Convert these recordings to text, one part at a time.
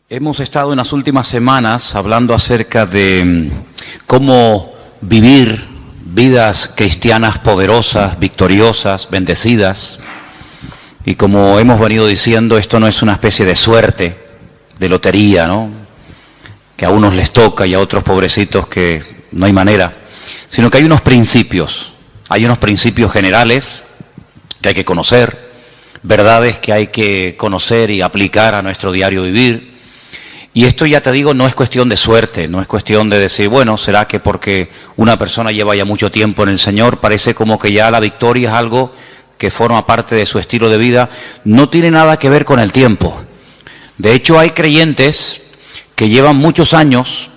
Hemos estado en las últimas semanas hablando acerca de cómo vivir vidas cristianas poderosas, victoriosas, bendecidas. Y como hemos venido diciendo, esto no es una especie de suerte, de lotería, ¿no? Que a unos les toca y a otros pobrecitos que no hay manera. Sino que hay unos principios generales que hay que conocer, verdades que hay que conocer y aplicar a nuestro diario vivir. Y esto, ya te digo, no es cuestión de suerte, no es cuestión de decir, bueno, será que porque una persona lleva ya mucho tiempo en el Señor, parece como que ya la victoria es algo que forma parte de su estilo de vida. No tiene nada que ver con el tiempo. De hecho, hay creyentes que llevan muchos años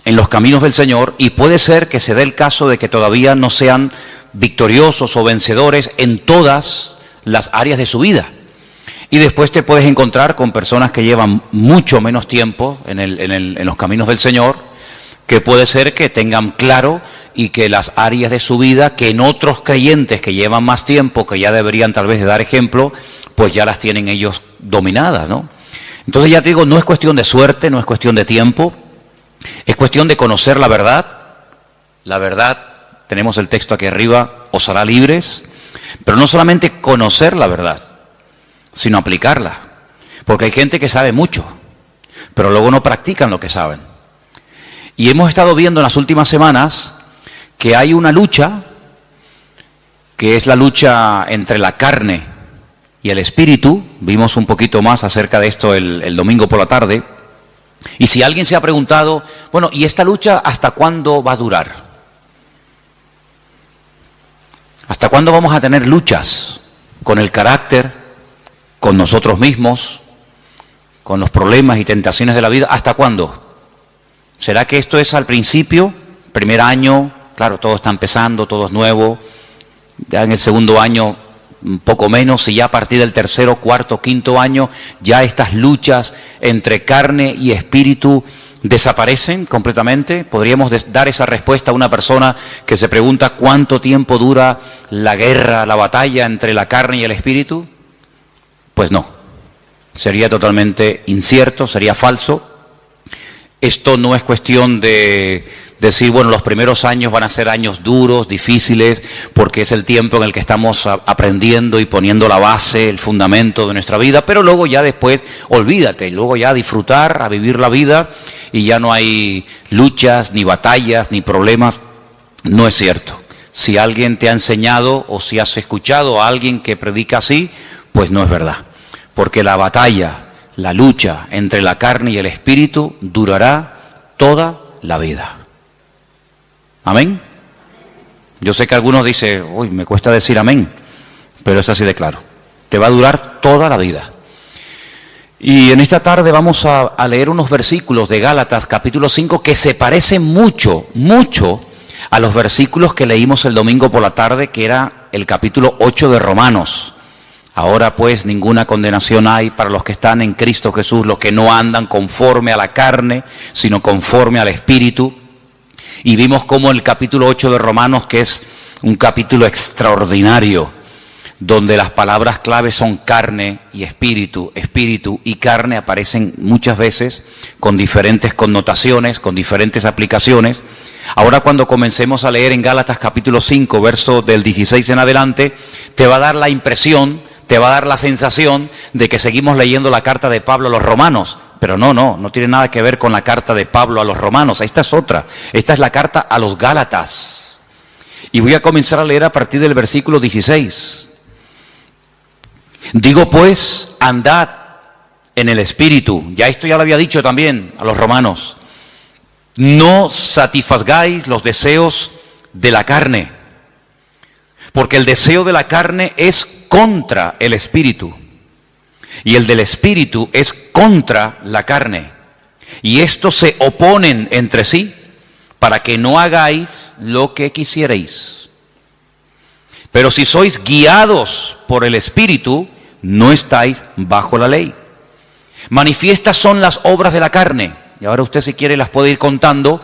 en los caminos del Señor y puede ser que se dé el caso de que todavía no sean victoriosos o vencedores en todas las áreas de su vida. Y después te puedes encontrar con personas que llevan mucho menos tiempo en los caminos del Señor, que puede ser que tengan claro y que las áreas de su vida que en otros creyentes que llevan más tiempo, que ya deberían tal vez de dar ejemplo, pues ya las tienen ellos dominadas, ¿no? Entonces ya te digo, no es cuestión de suerte, no es cuestión de tiempo, es cuestión de conocer la verdad. La verdad, tenemos el texto aquí arriba, os hará libres, pero no solamente conocer la verdad, sino aplicarla. Porque hay gente que sabe mucho, pero luego no practican lo que saben. Y hemos estado viendo en las últimas semanas que hay una lucha, que es la lucha entre la carne y el espíritu. Vimos un poquito más acerca de esto el domingo por la tarde. Y si alguien se ha preguntado, bueno, ¿y esta lucha hasta cuándo va a durar? ¿Hasta cuándo vamos a tener luchas con el carácter, con nosotros mismos, con los problemas y tentaciones de la vida? ¿Hasta cuándo? ¿Será que esto es al principio, primer año? Claro, todo está empezando, todo es nuevo. Ya en el segundo año, un poco menos, y ya a partir del tercero, cuarto, quinto año, ya estas luchas entre carne y espíritu desaparecen completamente. ¿Podríamos dar esa respuesta a una persona que se pregunta cuánto tiempo dura la guerra, la batalla entre la carne y el espíritu? Pues no, sería totalmente incierto, sería falso. Esto no es cuestión de decir, bueno, los primeros años van a ser años duros, difíciles, porque es el tiempo en el que estamos aprendiendo y poniendo la base, el fundamento de nuestra vida, pero luego ya después, olvídate, luego ya a disfrutar, a vivir la vida, y ya no hay luchas, ni batallas, ni problemas. No es cierto. Si alguien te ha enseñado o si has escuchado a alguien que predica así, pues no es verdad, porque la batalla, la lucha entre la carne y el espíritu durará toda la vida. ¿Amén? Yo sé que algunos dicen, uy, me cuesta decir amén, pero es así de claro, te va a durar toda la vida. Y en esta tarde vamos a leer unos versículos de Gálatas capítulo 5 que se parecen mucho, mucho a los versículos que leímos el domingo por la tarde, que era el capítulo 8 de Romanos. Ahora pues ninguna condenación hay para los que están en Cristo Jesús, los que no andan conforme a la carne, sino conforme al Espíritu. Y vimos cómo el capítulo 8 de Romanos, que es un capítulo extraordinario, donde las palabras claves son carne y espíritu, espíritu y carne, aparecen muchas veces con diferentes connotaciones, con diferentes aplicaciones. Ahora cuando comencemos a leer en Gálatas capítulo 5, verso del 16 en adelante, te va a dar la impresión, te va a dar la sensación de que seguimos leyendo la carta de Pablo a los romanos. Pero no tiene nada que ver con la carta de Pablo a los romanos. Esta es otra. Esta es la carta a los Gálatas. Y voy a comenzar a leer a partir del versículo 16. Digo pues, andad en el Espíritu. Ya esto ya lo había dicho también a los romanos. No satisfagáis los deseos de la carne, porque el deseo de la carne es contra el Espíritu, y el del Espíritu es contra la carne. Y estos se oponen entre sí, para que no hagáis lo que quisierais. Pero si sois guiados por el Espíritu, no estáis bajo la ley. Manifiestas son las obras de la carne. Y ahora usted, si quiere, las puede ir contando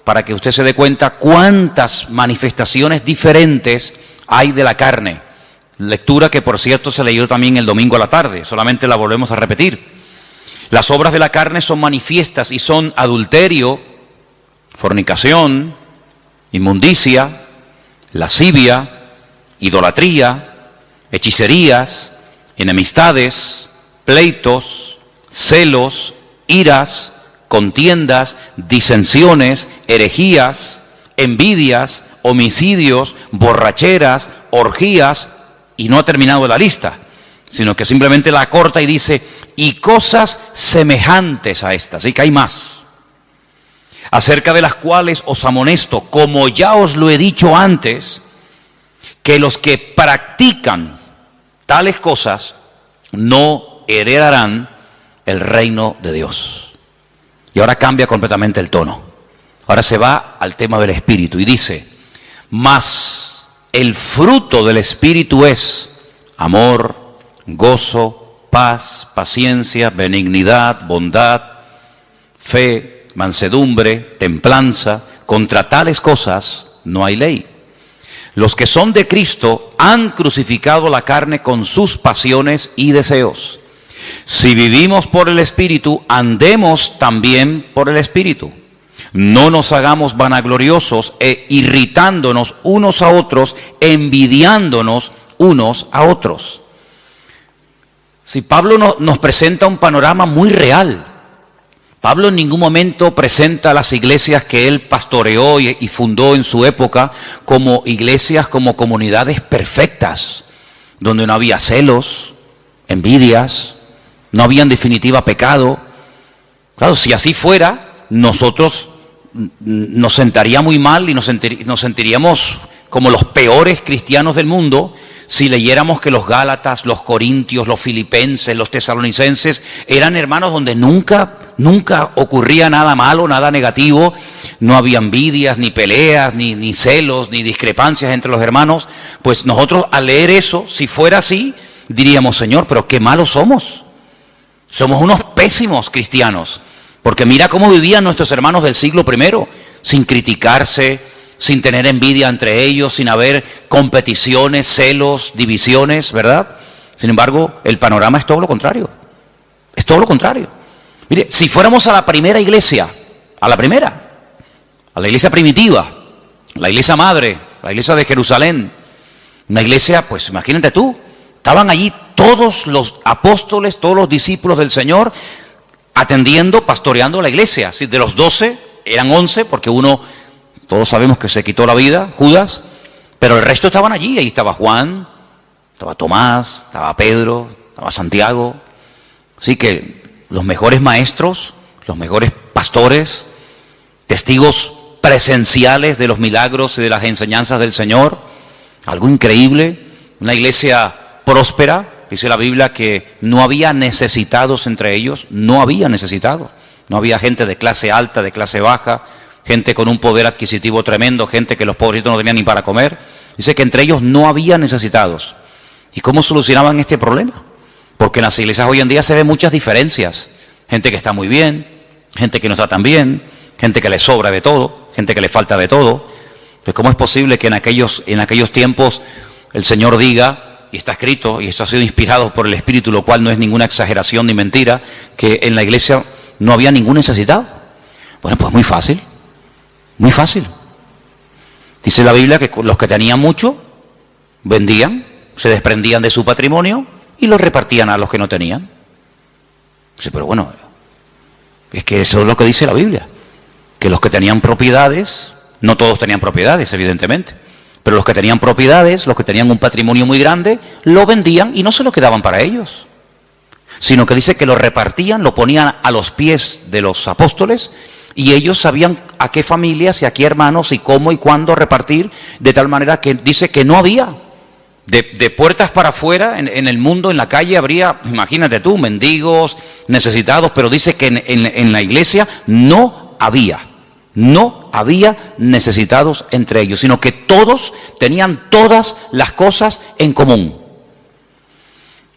para que usted se dé cuenta cuántas manifestaciones diferentes hay de la carne. lectura que por cierto se leyó también el domingo a la tarde, solamente la volvemos a repetir. Las obras de la carne son manifiestas y son adulterio, fornicación, inmundicia, lascivia, idolatría, hechicerías, enemistades, pleitos, celos, iras, contiendas, disensiones, herejías, envidias, homicidios, borracheras, orgías, y no ha terminado la lista, sino que simplemente la acorta y dice, y cosas semejantes a estas, y que hay más, acerca de las cuales os amonesto, como ya os lo he dicho antes, que los que practican tales cosas no heredarán el reino de Dios. Y ahora cambia completamente el tono. Ahora se va al tema del Espíritu y dice, mas el fruto del Espíritu es amor, gozo, paz, paciencia, benignidad, bondad, fe, mansedumbre, templanza. Contra tales cosas no hay ley. Los que son de Cristo han crucificado la carne con sus pasiones y deseos. Si vivimos por el Espíritu, andemos también por el Espíritu. No nos hagamos vanagloriosos e irritándonos unos a otros, envidiándonos unos a otros. Si Pablo nos presenta un panorama muy real. Pablo en ningún momento presenta a las iglesias que él pastoreó y fundó en su época como iglesias, como comunidades perfectas, donde no había celos, envidias, no había en definitiva pecado. Claro, si así fuera, nosotros nos sentaría muy mal y nos sentiríamos como los peores cristianos del mundo si leyéramos que los Gálatas, los Corintios, los Filipenses, los Tesalonicenses eran hermanos donde nunca ocurría nada malo, nada negativo, no había envidias, ni peleas, ni celos, ni discrepancias entre los hermanos. Pues nosotros al leer eso, si fuera así, diríamos, Señor, pero qué malos somos. Somos unos pésimos cristianos, porque mira cómo vivían nuestros hermanos del siglo I, sin criticarse, sin tener envidia entre ellos, sin haber competiciones, celos, divisiones, ¿verdad? Sin embargo, el panorama es todo lo contrario. Es todo lo contrario. Mire, si fuéramos a la primera iglesia, a la iglesia primitiva, la iglesia madre, la iglesia de Jerusalén, una iglesia, pues imagínate tú, estaban allí todos los apóstoles, todos los discípulos del Señor, atendiendo, pastoreando la iglesia. Si de los 12 eran 11, porque uno, todos sabemos que se quitó la vida, Judas, pero el resto estaban allí. Ahí estaba Juan, estaba Tomás, estaba Pedro, estaba Santiago. Así que los mejores maestros, los mejores pastores, testigos presenciales de los milagros y de las enseñanzas del Señor. Algo increíble, una iglesia próspera. Dice la Biblia que no había necesitados entre ellos, no había necesitados. No había gente de clase alta, de clase baja, gente con un poder adquisitivo tremendo, gente que los pobrecitos no tenían ni para comer. Dice que entre ellos no había necesitados. ¿Y cómo solucionaban este problema? Porque en las iglesias hoy en día se ven muchas diferencias. Gente que está muy bien, gente que no está tan bien, gente que le sobra de todo, gente que le falta de todo. Pues ¿cómo es posible que en aquellos tiempos el Señor diga, y está escrito, y eso ha sido inspirado por el Espíritu, lo cual no es ninguna exageración ni mentira, que en la iglesia no había ningún necesitado? Bueno, pues muy fácil, muy fácil. Dice la Biblia que los que tenían mucho, vendían, se desprendían de su patrimonio y lo repartían a los que no tenían. Sí, pero bueno, es que eso es lo que dice la Biblia, que los que tenían propiedades, no todos tenían propiedades, evidentemente, pero los que tenían propiedades, los que tenían un patrimonio muy grande, lo vendían y no se lo quedaban para ellos, sino que dice que lo repartían, lo ponían a los pies de los apóstoles y ellos sabían a qué familias y a qué hermanos y cómo y cuándo repartir, de tal manera que dice que no había. De puertas para afuera, en el mundo, en la calle, habría, imagínate tú, mendigos, necesitados, pero dice que en la iglesia no había necesitados entre ellos, sino que todos tenían todas las cosas en común.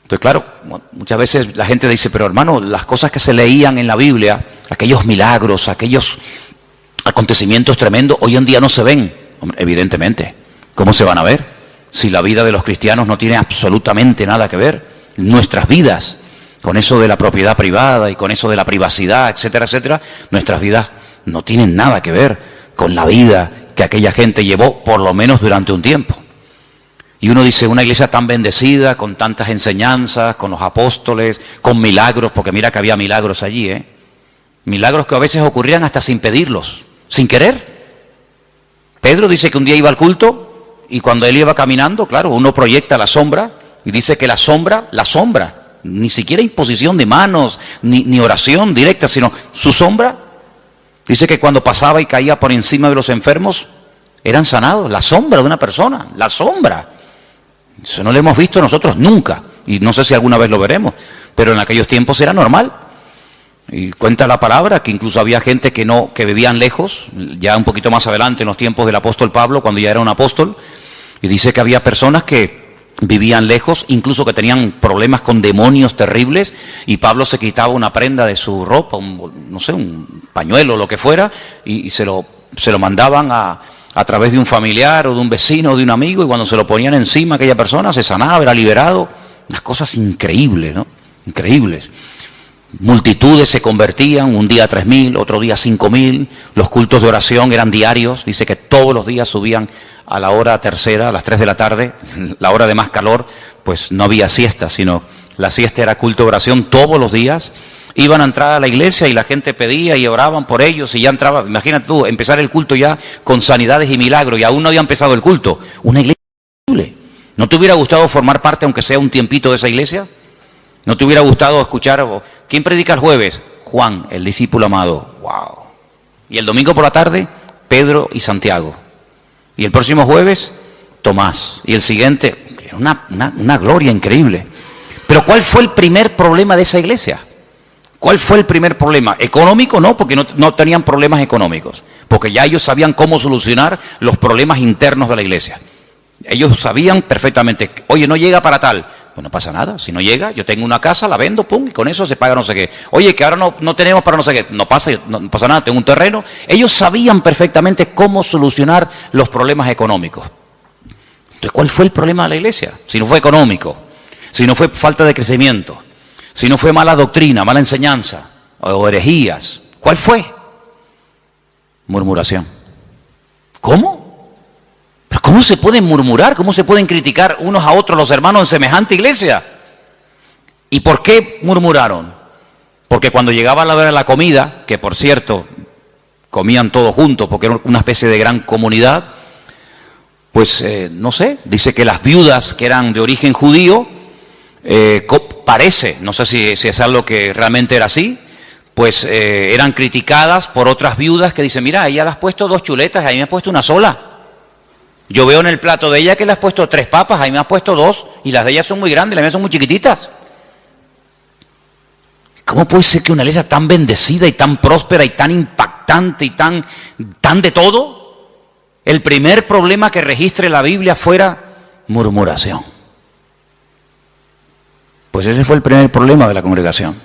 Entonces, claro, muchas veces la gente dice, pero hermano, las cosas que se leían en la Biblia, aquellos milagros, aquellos acontecimientos tremendos, hoy en día no se ven. Hombre, evidentemente, ¿cómo se van a ver? si la vida de los cristianos no tiene absolutamente nada que ver, nuestras vidas, con eso de la propiedad privada y con eso de la privacidad, etcétera, etcétera, nuestras vidas no tienen nada que ver con la vida que aquella gente llevó, por lo menos durante un tiempo. Y uno dice, una iglesia tan bendecida, con tantas enseñanzas, con los apóstoles, con milagros, porque mira que había milagros allí, milagros que a veces ocurrían hasta sin pedirlos, sin querer. Pedro dice que un día iba al culto y cuando él iba caminando, claro, uno proyecta la sombra y dice que la sombra, ni siquiera imposición de manos, ni oración directa, sino su sombra, dice que cuando pasaba y caía por encima de los enfermos, eran sanados, la sombra de una persona, la sombra. Eso no lo hemos visto nosotros nunca, y no sé si alguna vez lo veremos, pero en aquellos tiempos era normal. Y cuenta la palabra que incluso había gente que vivían lejos, ya un poquito más adelante en los tiempos del apóstol Pablo, cuando ya era un apóstol, y dice que había personas que vivían lejos, incluso que tenían problemas con demonios terribles, y Pablo se quitaba una prenda de su ropa, un pañuelo, lo que fuera, y se lo mandaban a través de un familiar o de un vecino o de un amigo, y cuando se lo ponían encima aquella persona se sanaba, era liberado. Unas cosas increíbles, ¿no? Increíbles. Multitudes se convertían, un día 3.000, otro día 5.000, los cultos de oración eran diarios, dice que todos los días subían a la hora tercera, a las 3 de la tarde, la hora de más calor, pues no había siesta, sino la siesta era culto de oración todos los días. Iban a entrar a la iglesia y la gente pedía y oraban por ellos y ya entraba, imagínate tú, empezar el culto ya con sanidades y milagros y aún no había empezado el culto. Una iglesia increíble. ¿No te hubiera gustado formar parte, aunque sea un tiempito, de esa iglesia? ¿No te hubiera gustado escuchar? ¿Quién predica el jueves? Juan, el discípulo amado. ¡Wow! Y el domingo por la tarde, Pedro y Santiago. Y el próximo jueves, Tomás. Y el siguiente, una gloria increíble. Pero ¿cuál fue el primer problema de esa iglesia? ¿Cuál fue el primer problema? ¿Económico? No, porque no tenían problemas económicos. Porque ya ellos sabían cómo solucionar los problemas internos de la iglesia. Ellos sabían perfectamente, oye, no llega para tal. Pues no pasa nada, si no llega, yo tengo una casa, la vendo, pum, y con eso se paga no sé qué. Oye, que ahora no tenemos para no sé qué, no pasa nada, tengo un terreno. Ellos sabían perfectamente cómo solucionar los problemas económicos. Entonces, ¿cuál fue el problema de la iglesia? Si no fue económico, si no fue falta de crecimiento, si no fue mala doctrina, mala enseñanza, o herejías, ¿cuál fue? Murmuración. ¿Cómo? ¿Pero cómo se pueden murmurar? ¿Cómo se pueden criticar unos a otros los hermanos en semejante iglesia? ¿Y por qué murmuraron? Porque cuando llegaba la hora de la comida, que por cierto, comían todos juntos porque era una especie de gran comunidad, pues no sé, dice que las viudas que eran de origen judío, parece, no sé si es algo que realmente era así, pues eran criticadas por otras viudas que dicen, mira, ella le has puesto 2 chuletas, a mí me has puesto una sola. Yo veo en el plato de ella que le has puesto 3 papas, a mí me has puesto 2, y las de ella son muy grandes, las mías son muy chiquititas. ¿Cómo puede ser que una iglesia tan bendecida y tan próspera y tan impactante y tan de todo, el primer problema que registre la Biblia fuera murmuración? Pues ese fue el primer problema de la congregación.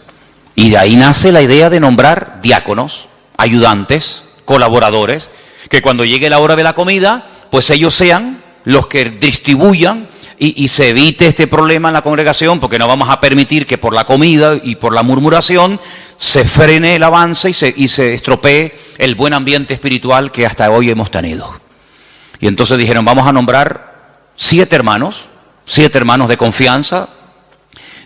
Y de ahí nace la idea de nombrar diáconos, ayudantes, colaboradores, que cuando llegue la hora de la comida, pues ellos sean los que distribuyan y se evite este problema en la congregación, porque no vamos a permitir que por la comida y por la murmuración se frene el avance y se estropee el buen ambiente espiritual que hasta hoy hemos tenido. Y entonces dijeron, vamos a nombrar 7 hermanos de confianza,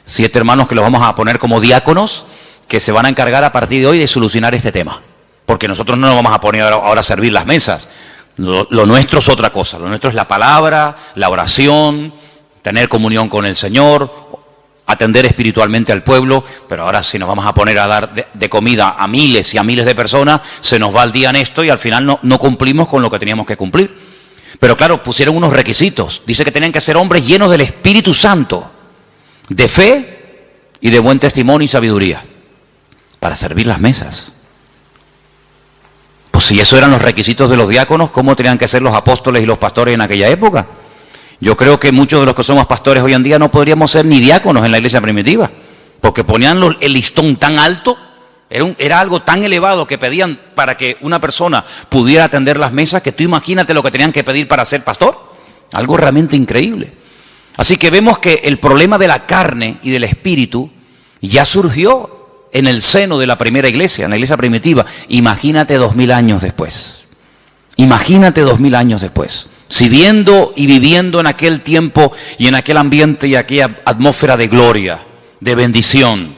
7 hermanos que los vamos a poner como diáconos, que se van a encargar a partir de hoy de solucionar este tema. Porque nosotros no nos vamos a poner ahora a servir las mesas. Lo nuestro es otra cosa. Lo nuestro es la palabra, la oración, tener comunión con el Señor, atender espiritualmente al pueblo. Pero ahora si nos vamos a poner a dar de comida a miles y a miles de personas, se nos va el día en esto y al final no cumplimos con lo que teníamos que cumplir. Pero claro, pusieron unos requisitos. Dice que tenían que ser hombres llenos del Espíritu Santo, de fe y de buen testimonio y sabiduría, para servir las mesas. Pues si eso eran los requisitos de los diáconos, ¿cómo tenían que ser los apóstoles y los pastores en aquella época? Yo creo que muchos de los que somos pastores hoy en día no podríamos ser ni diáconos en la iglesia primitiva, porque ponían el listón tan alto, era algo tan elevado que pedían para que una persona pudiera atender las mesas, que tú imagínate lo que tenían que pedir para ser pastor. Algo realmente increíble. Así que vemos que el problema de la carne y del espíritu ya surgió en el seno de la primera iglesia, en la iglesia primitiva. Imagínate 2000 años después. Imagínate 2000 años después. Si viendo y viviendo en aquel tiempo y en aquel ambiente y aquella atmósfera de gloria, de bendición,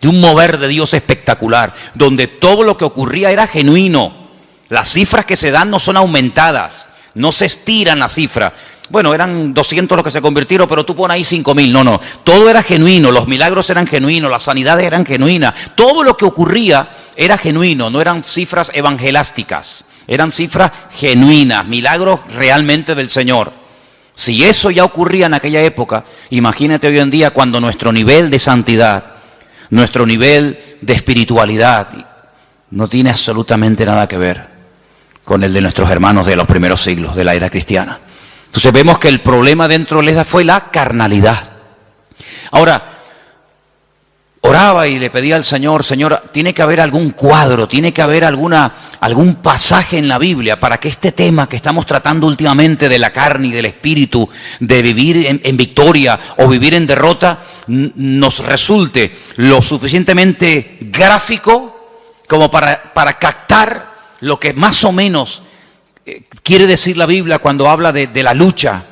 de un mover de Dios espectacular, donde todo lo que ocurría era genuino. Las cifras que se dan no son aumentadas, no se estiran las cifras. Bueno, eran 200 los que se convirtieron, pero tú pones ahí 5000. No. Todo era genuino, los milagros eran genuinos, las sanidades eran genuinas. Todo lo que ocurría era genuino, no eran cifras evangelásticas. Eran cifras genuinas, milagros realmente del Señor. Si eso ya ocurría en aquella época, imagínate hoy en día cuando nuestro nivel de santidad, nuestro nivel de espiritualidad no tiene absolutamente nada que ver con el de nuestros hermanos de los primeros siglos de la era cristiana. Entonces vemos que el problema dentro de la iglesia fue la carnalidad. Ahora, oraba y le pedía al Señor, Señor, tiene que haber algún cuadro, tiene que haber algún pasaje en la Biblia para que este tema que estamos tratando últimamente de la carne y del espíritu, de vivir en victoria o vivir en derrota, nos resulte lo suficientemente gráfico como para captar lo que más o menos quiere decir la Biblia cuando habla de la lucha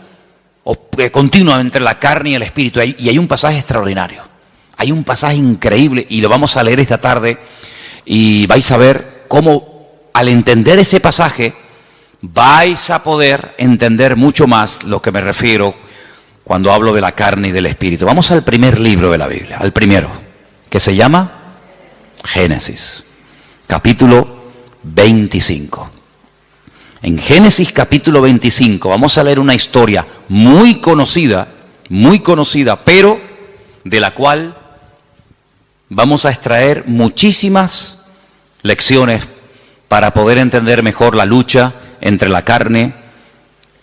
continua entre la carne y el espíritu. Y hay un pasaje extraordinario. Hay un pasaje increíble y lo vamos a leer esta tarde y vais a ver cómo al entender ese pasaje vais a poder entender mucho más lo que me refiero cuando hablo de la carne y del espíritu. Vamos al primer libro de la Biblia, al primero, que se llama Génesis, capítulo 25. En Génesis capítulo 25 vamos a leer una historia muy conocida, pero de la cual vamos a extraer muchísimas lecciones para poder entender mejor la lucha entre la carne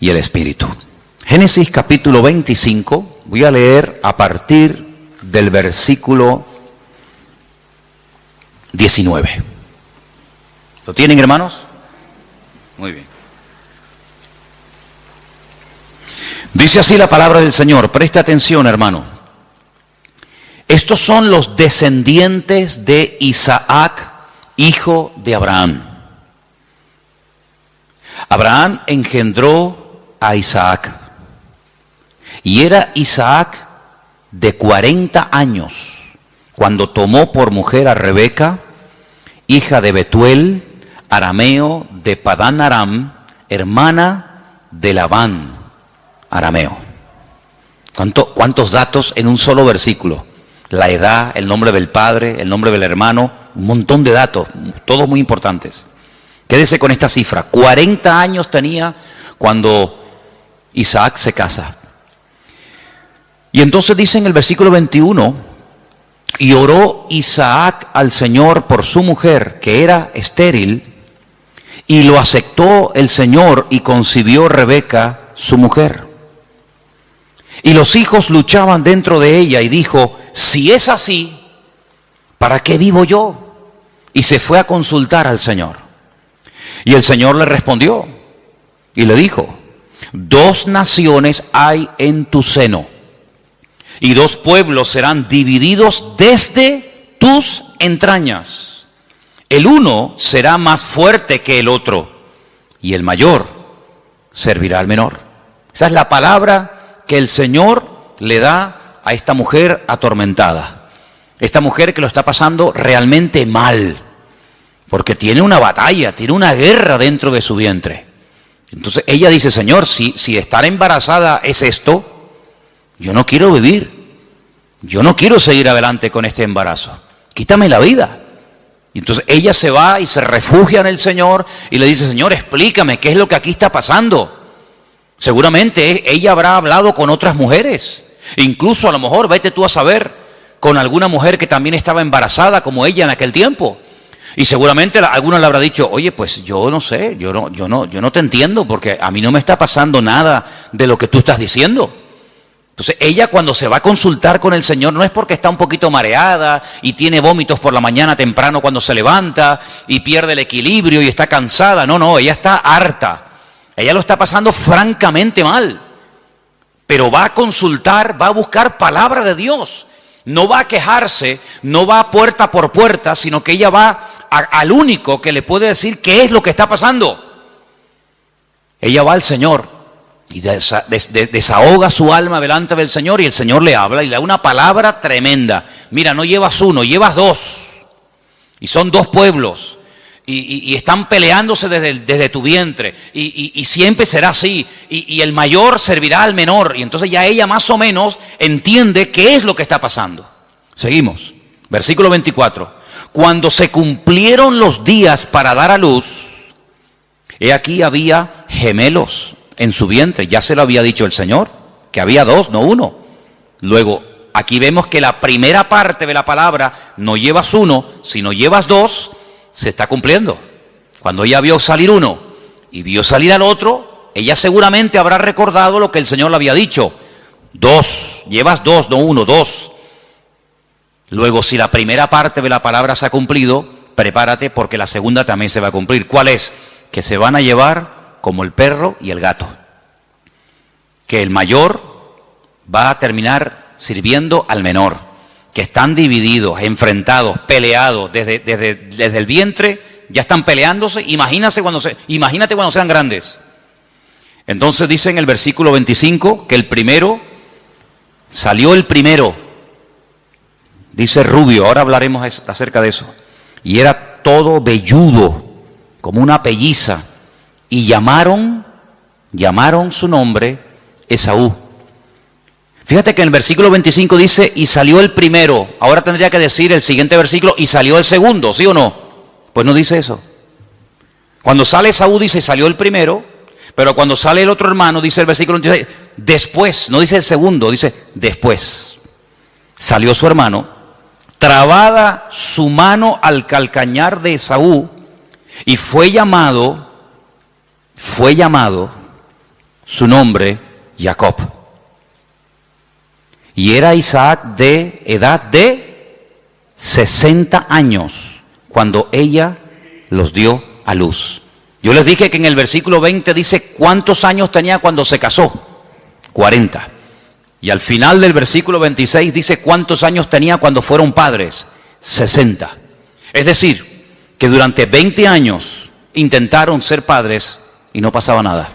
y el espíritu. Génesis capítulo 25, voy a leer a partir del versículo 19. ¿Lo tienen, hermanos? Muy bien. Dice así la palabra del Señor, presta atención, hermano. Estos son los descendientes de Isaac, hijo de Abraham. Abraham engendró a Isaac. Y era Isaac de 40 años cuando tomó por mujer a Rebeca, hija de Betuel, arameo de Padán Aram, hermana de Labán, arameo. ¿Cuántos datos en un solo versículo? La edad, el nombre del padre, el nombre del hermano, un montón de datos, todos muy importantes. Quédese con esta cifra, 40 años tenía cuando Isaac se casa. Y entonces dice en el versículo 21, y oró Isaac al Señor por su mujer, que era estéril, y lo aceptó el Señor y concibió Rebeca, su mujer. Y los hijos luchaban dentro de ella y dijo, si es así, ¿para qué vivo yo? Y se fue a consultar al Señor. Y el Señor le respondió y le dijo, 2 naciones hay en tu seno, y 2 pueblos serán divididos desde tus entrañas. El uno será más fuerte que el otro, y el mayor servirá al menor. Esa es la palabra que el Señor le da a esta mujer atormentada. Esta mujer que lo está pasando realmente mal, porque tiene una batalla, tiene una guerra dentro de su vientre. Entonces ella dice, Señor, si estar embarazada es esto, yo no quiero vivir, yo no quiero seguir adelante con este embarazo, quítame la vida. Y entonces ella se va y se refugia en el Señor y le dice, Señor, explícame qué es lo que aquí está pasando. Seguramente ella habrá hablado con otras mujeres, incluso a lo mejor, vete tú a saber, con alguna mujer que también estaba embarazada como ella en aquel tiempo. Y seguramente alguna le habrá dicho, oye, pues yo no sé, yo no te entiendo porque a mí no me está pasando nada de lo que tú estás diciendo. Entonces ella cuando se va a consultar con el Señor no es porque está un poquito mareada y tiene vómitos por la mañana temprano cuando se levanta y pierde el equilibrio y está cansada. No, ella está harta. Ella lo está pasando francamente mal. Pero va a consultar, va a buscar palabra de Dios. No va a quejarse, no va puerta por puerta, sino que ella va al único que le puede decir qué es lo que está pasando. Ella va al Señor y desahoga su alma delante del Señor, y el Señor le habla y le da una palabra tremenda. Mira, no llevas uno, llevas dos. Y son dos pueblos. Y están peleándose desde tu vientre. Y siempre será así. Y el mayor servirá al menor. Y entonces ya ella más o menos entiende qué es lo que está pasando. Seguimos. Versículo 24. Cuando se cumplieron los días para dar a luz, he aquí había gemelos en su vientre. Ya se lo había dicho el Señor, que había dos, no uno. Luego, aquí vemos que la primera parte de la palabra, no llevas uno, sino llevas dos, se está cumpliendo. Cuando ella vio salir uno y vio salir al otro, ella seguramente habrá recordado lo que el Señor le había dicho. Dos, llevas dos, no uno, dos. Luego, si la primera parte de la palabra se ha cumplido, prepárate porque la segunda también se va a cumplir. ¿Cuál es? Que se van a llevar como el perro y el gato. Que el mayor va a terminar sirviendo al menor. Que están divididos, enfrentados, peleados desde el vientre, ya están peleándose. Imagínate cuando sean grandes. Entonces dice en el versículo 25 que salió el primero, dice rubio, ahora hablaremos acerca de eso, y era todo velludo, como una pelliza, y llamaron su nombre Esaú. Fíjate que en el versículo 25 dice, y salió el primero. Ahora tendría que decir el siguiente versículo, y salió el segundo, ¿sí o no? Pues no dice eso. Cuando sale Esaú dice, salió el primero, pero cuando sale el otro hermano, dice el versículo 26, después, no dice el segundo, dice después. Salió su hermano, trabada su mano al calcañar de Esaú, y fue llamado su nombre Jacob. Y era Isaac de edad de 60 años cuando ella los dio a luz. Yo les dije que en el versículo 20 dice cuántos años tenía cuando se casó. 40. Y al final del versículo 26 dice cuántos años tenía cuando fueron padres. 60. Es decir, que durante 20 años intentaron ser padres y no pasaba nada.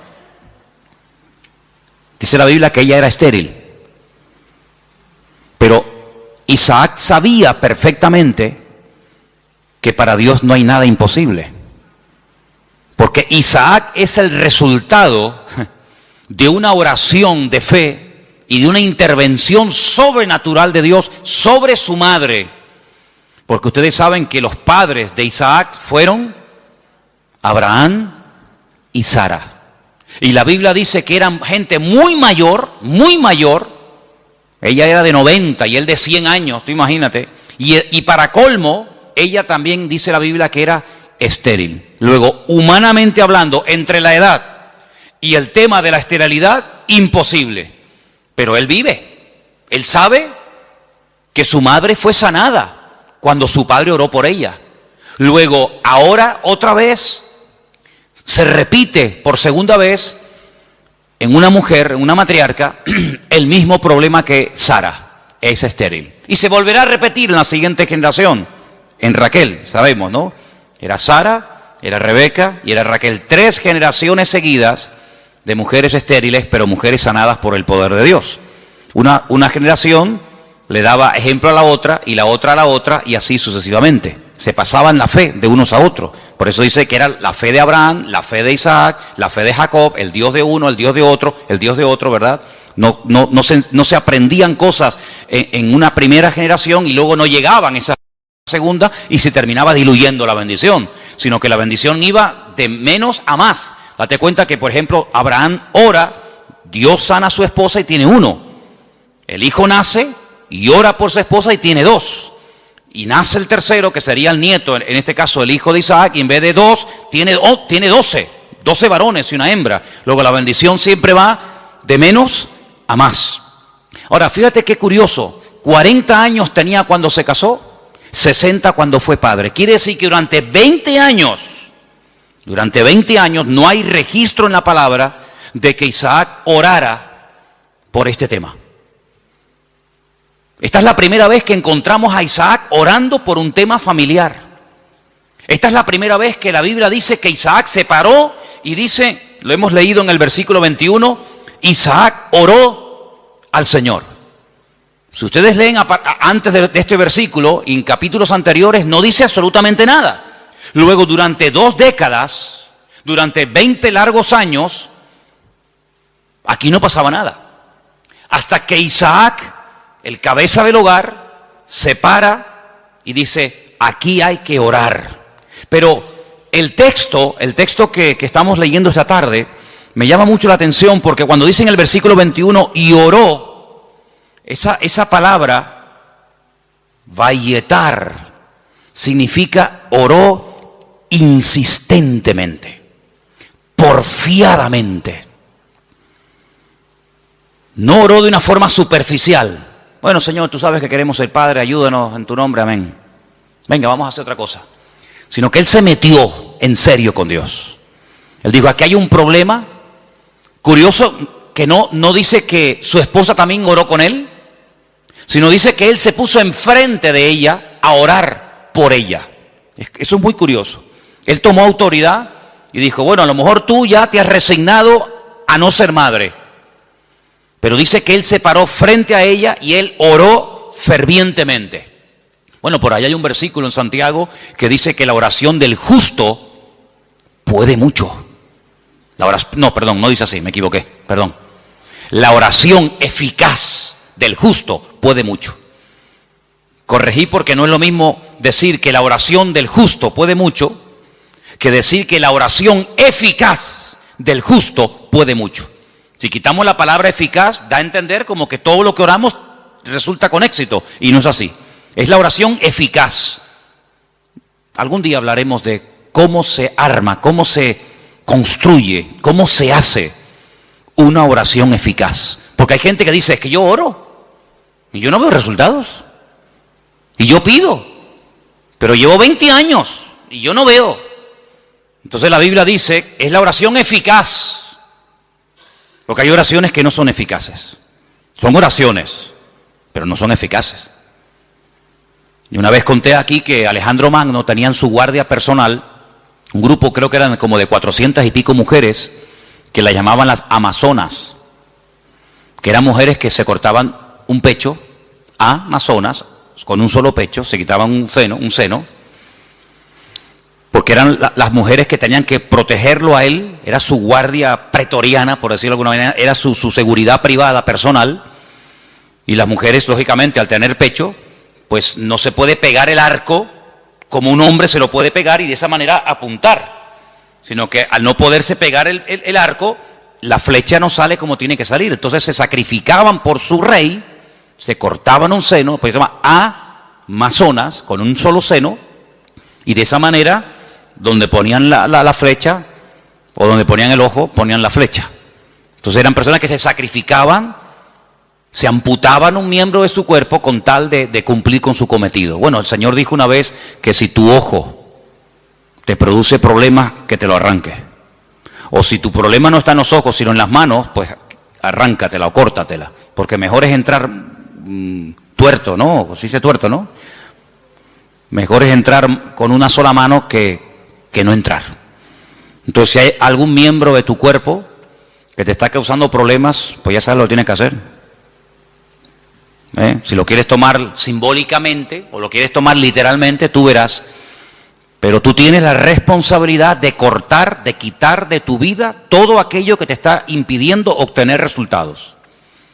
Dice la Biblia que ella era estéril. Pero Isaac sabía perfectamente que para Dios no hay nada imposible. Porque Isaac es el resultado de una oración de fe y de una intervención sobrenatural de Dios sobre su madre. Porque ustedes saben que los padres de Isaac fueron Abraham y Sara. Y la Biblia dice que eran gente muy mayor. Ella era de 90 y él de 100 años, tú imagínate. Y para colmo, ella también dice la Biblia que era estéril. Luego, humanamente hablando, entre la edad y el tema de la esterilidad, imposible. Pero él vive. Él sabe que su madre fue sanada cuando su padre oró por ella. Luego, ahora otra vez, se repite por segunda vez en una mujer, en una matriarca, el mismo problema que Sara, es estéril. Y se volverá a repetir en la siguiente generación, en Raquel, sabemos, ¿no? Era Sara, era Rebeca y era Raquel. 3 generaciones seguidas de mujeres estériles, pero mujeres sanadas por el poder de Dios. Una generación le daba ejemplo a la otra, y la otra a la otra, y así sucesivamente. Se pasaban la fe de unos a otros. Por eso dice que era la fe de Abraham, la fe de Isaac, la fe de Jacob, el Dios de uno, el Dios de otro, ¿verdad? No se aprendían cosas en una primera generación y luego no llegaban esa segunda y se terminaba diluyendo la bendición, sino que la bendición iba de menos a más. Date cuenta que, por ejemplo, Abraham ora, Dios sana a su esposa y tiene 1. El hijo nace y ora por su esposa y tiene 2. Y nace el tercero, que sería el nieto, en este caso el hijo de Isaac, y en vez de 2, tiene 12 varones y una hembra. Luego la bendición siempre va de menos a más. Ahora, fíjate qué curioso, 40 años tenía cuando se casó, 60 cuando fue padre. Quiere decir que durante 20 años Durante 20 años no hay registro en la palabra de que Isaac orara por este tema. Esta es la primera vez que encontramos a Isaac orando por un tema familiar. Esta es la primera vez que la Biblia dice que Isaac se paró y dice, lo hemos leído en el versículo 21, Isaac oró al Señor. Si ustedes leen antes de este versículo, en capítulos anteriores, no dice absolutamente nada. Luego, durante 2 décadas, durante 20 largos años, aquí no pasaba nada. Hasta que Isaac, el cabeza del hogar, se para y dice, aquí hay que orar. Pero el texto que estamos leyendo esta tarde, me llama mucho la atención porque cuando dice en el versículo 21, y oró, esa palabra, vayetar, significa oró insistentemente, porfiadamente. No oró de una forma superficial. Bueno, Señor, tú sabes que queremos ser Padre, ayúdanos en tu nombre, amén. Venga, vamos a hacer otra cosa. Sino que él se metió en serio con Dios. Él dijo, aquí hay un problema. Curioso que no dice que su esposa también oró con él, sino dice que él se puso enfrente de ella a orar por ella. Eso es muy curioso. Él tomó autoridad y dijo, bueno, a lo mejor tú ya te has resignado a no ser madre. Pero dice que él se paró frente a ella y él oró fervientemente. Bueno, por ahí hay un versículo en Santiago que dice que la oración del justo puede mucho. No dice así, me equivoqué, perdón. La oración eficaz del justo puede mucho. Corregí porque no es lo mismo decir que la oración del justo puede mucho que decir que la oración eficaz del justo puede mucho. Si quitamos la palabra eficaz, da a entender como que todo lo que oramos resulta con éxito, y no es así. Es la oración eficaz. Algún día hablaremos de cómo se arma, cómo se construye, cómo se hace una oración eficaz. Porque hay gente que dice, es que yo oro y yo no veo resultados. Y yo pido, pero llevo 20 años y yo no veo. Entonces la Biblia dice, es la oración eficaz. Porque hay oraciones que no son eficaces. Son oraciones, pero no son eficaces. Y una vez conté aquí que Alejandro Magno tenía en su guardia personal un grupo, creo que eran como de 400 y pico mujeres, que la llamaban las amazonas, que eran mujeres que se cortaban un pecho, amazonas, con un solo pecho, se quitaban un seno, porque eran las mujeres que tenían que protegerlo a él, era su guardia pretoriana, por decirlo de alguna manera, era su seguridad privada, personal, y las mujeres, lógicamente, al tener pecho, pues no se puede pegar el arco como un hombre se lo puede pegar y de esa manera apuntar, sino que al no poderse pegar el arco, la flecha no sale como tiene que salir. Entonces se sacrificaban por su rey, se cortaban un seno, pues se llama amazonas, con un solo seno, y de esa manera, donde ponían la flecha, o donde ponían el ojo, ponían la flecha. Entonces eran personas que se sacrificaban, se amputaban un miembro de su cuerpo con tal de cumplir con su cometido. Bueno, el Señor dijo una vez que si tu ojo te produce problemas, que te lo arranque. O si tu problema no está en los ojos, sino en las manos, pues arráncatela o córtatela. Porque mejor es entrar tuerto, ¿no? Se dice tuerto, ¿no? Mejor es entrar con una sola mano que no entrar. Entonces, si hay algún miembro de tu cuerpo que te está causando problemas, pues ya sabes lo que tienes que hacer. Si lo quieres tomar simbólicamente o lo quieres tomar literalmente, tú verás. Pero tú tienes la responsabilidad de cortar, de quitar de tu vida todo aquello que te está impidiendo obtener resultados.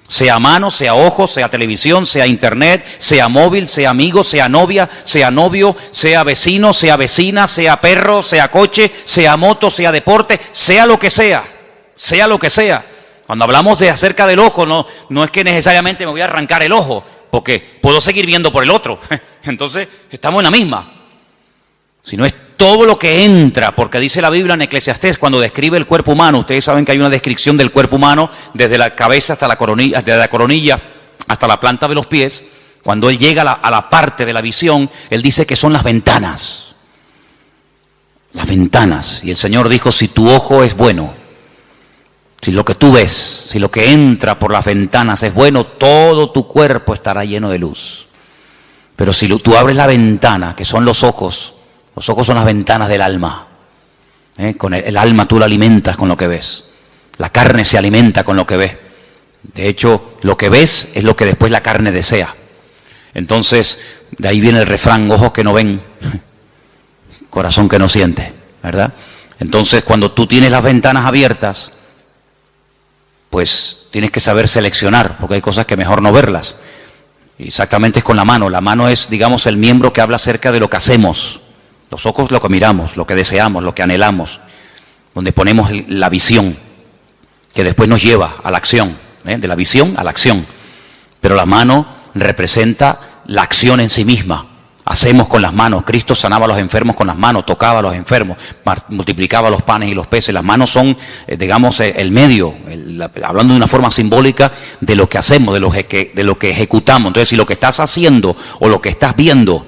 Sea mano, sea ojo, sea televisión, sea internet, sea móvil, sea amigo, sea novia, sea novio, sea vecino, sea vecina, sea perro, sea coche, sea moto, sea deporte, sea lo que sea, sea lo que sea. Cuando hablamos de acerca del ojo, no es que necesariamente me voy a arrancar el ojo, porque puedo seguir viendo por el otro. Entonces, estamos en la misma. Sino es todo lo que entra, porque dice la Biblia en Eclesiastés, cuando describe el cuerpo humano, ustedes saben que hay una descripción del cuerpo humano desde la cabeza hasta la coronilla, desde la coronilla hasta la planta de los pies. Cuando él llega a la parte de la visión, él dice que son las ventanas. Las ventanas. Y el Señor dijo, si tu ojo es bueno, si lo que tú ves, si lo que entra por las ventanas es bueno, todo tu cuerpo estará lleno de luz. Pero si tú abres la ventana, que son los ojos son las ventanas del alma. Con el alma tú la alimentas con lo que ves. La carne se alimenta con lo que ves. De hecho, lo que ves es lo que después la carne desea. Entonces, de ahí viene el refrán, ojos que no ven, corazón que no siente, ¿verdad? Entonces, cuando tú tienes las ventanas abiertas, pues tienes que saber seleccionar, porque hay cosas que mejor no verlas. Y exactamente es con la mano. La mano es, digamos, el miembro que habla acerca de lo que hacemos. Los ojos lo que miramos, lo que deseamos, lo que anhelamos, donde ponemos la visión, que después nos lleva a la acción, de la visión a la acción. Pero la mano representa la acción en sí misma. Hacemos con las manos. Cristo sanaba a los enfermos con las manos, tocaba a los enfermos, multiplicaba los panes y los peces. Las manos son, digamos, el medio, hablando de una forma simbólica de lo que hacemos, de lo que ejecutamos. Entonces, si lo que estás haciendo o lo que estás viendo,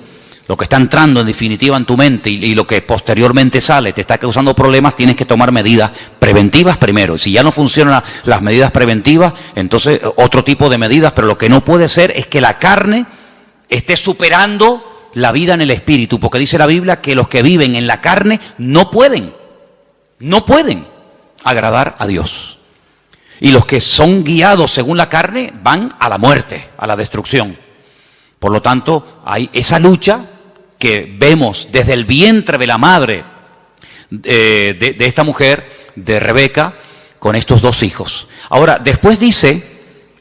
lo que está entrando en definitiva en tu mente y lo que posteriormente sale te está causando problemas, tienes que tomar medidas preventivas primero. Si ya no funcionan las medidas preventivas, entonces otro tipo de medidas, pero lo que no puede ser es que la carne esté superando la vida en el espíritu, porque dice la Biblia que los que viven en la carne no pueden agradar a Dios. Y los que son guiados según la carne van a la muerte, a la destrucción. Por lo tanto, hay esa lucha que vemos desde el vientre de la madre de esta mujer, de Rebeca, con estos dos hijos. Ahora, después dice,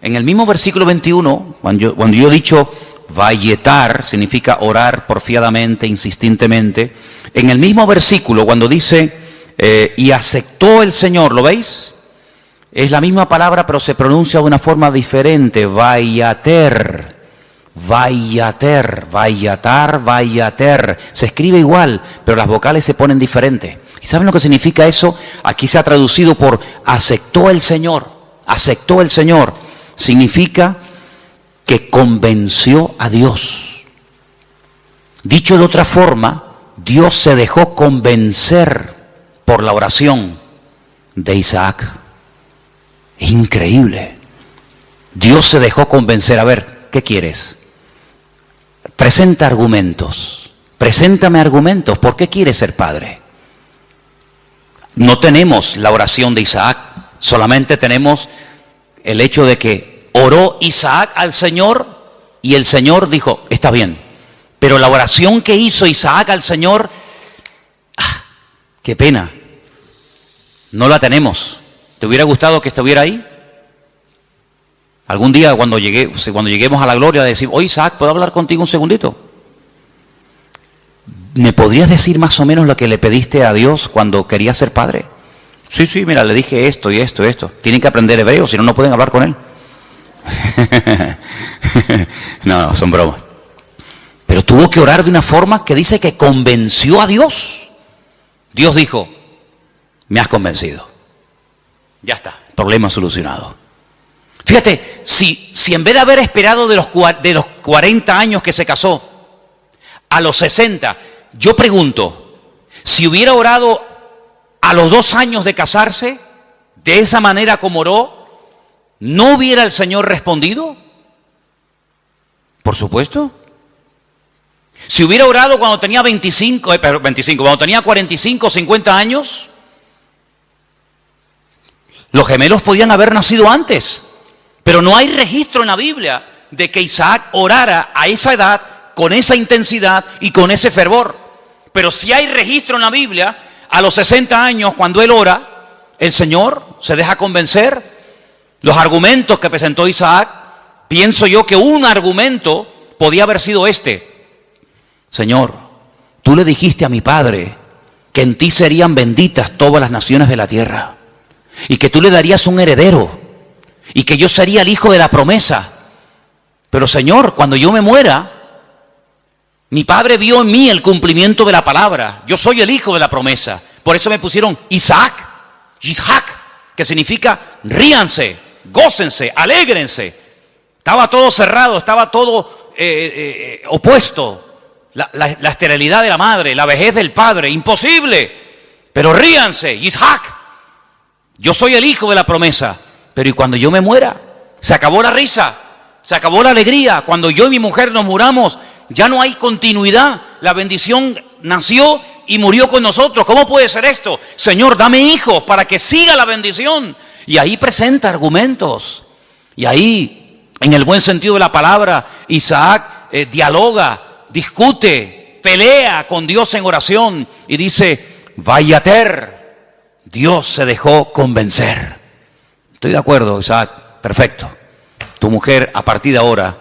en el mismo versículo 21, cuando yo he dicho vayetar, significa orar porfiadamente, insistentemente, en el mismo versículo, cuando dice, y aceptó el Señor, ¿lo veis? Es la misma palabra, pero se pronuncia de una forma diferente, vayater. Vayater, vayatar, vayater. Se escribe igual, pero las vocales se ponen diferentes. ¿Y saben lo que significa eso? Aquí se ha traducido por aceptó el Señor. Aceptó el Señor. Significa que convenció a Dios. Dicho de otra forma, Dios se dejó convencer por la oración de Isaac. Es increíble. Dios se dejó convencer. A ver, ¿qué quieres? Presenta argumentos. Preséntame argumentos. ¿Por qué quieres ser padre? No tenemos la oración de Isaac. Solamente tenemos el hecho de que oró Isaac al Señor y el Señor dijo, está bien. Pero la oración que hizo Isaac al Señor, qué pena, no la tenemos. ¿Te hubiera gustado que estuviera ahí? Algún día cuando lleguemos a la gloria decir, oye Isaac, ¿puedo hablar contigo un segundito? ¿Me podrías decir más o menos lo que le pediste a Dios cuando querías ser padre? Sí, mira, le dije esto y esto y esto. Tienen que aprender hebreo, si no, no pueden hablar con él. No, son bromas. Pero tuvo que orar de una forma que dice que convenció a Dios. Dios dijo, me has convencido. Ya está, problema solucionado. Fíjate, si en vez de haber esperado de los 40 años que se casó, a los 60, yo pregunto, si hubiera orado a los 2 años de casarse, de esa manera como oró, ¿no hubiera el Señor respondido? Por supuesto. Si hubiera orado cuando tenía cuando tenía 45, 50 años, los gemelos podían haber nacido antes. Pero no hay registro en la Biblia de que Isaac orara a esa edad, con esa intensidad y con ese fervor. Pero sí hay registro en la Biblia, a los 60 años, cuando él ora, el Señor se deja convencer. Los argumentos que presentó Isaac, pienso yo que un argumento podía haber sido este. Señor, tú le dijiste a mi padre que en ti serían benditas todas las naciones de la tierra y que tú le darías un heredero. Y que yo sería el hijo de la promesa. Pero Señor, cuando yo me muera, mi padre vio en mí el cumplimiento de la palabra. Yo soy el hijo de la promesa. Por eso me pusieron Isaac, que significa ríanse, gócense, alégrense. Estaba todo cerrado, estaba todo opuesto. la esterilidad de la madre, la vejez del padre, imposible. Pero ríanse, Isaac, yo soy el hijo de la promesa, pero ¿y cuando yo me muera? Se acabó la risa, se acabó la alegría. Cuando yo y mi mujer nos muramos, ya no hay continuidad. La bendición nació y murió con nosotros. ¿Cómo puede ser esto? Señor, dame hijos para que siga la bendición. Y ahí presenta argumentos. Y ahí, en el buen sentido de la palabra, Isaac dialoga, discute, pelea con Dios en oración y dice, Vayater, Dios se dejó convencer. Estoy de acuerdo, Isaac, perfecto. Tu mujer a partir de ahora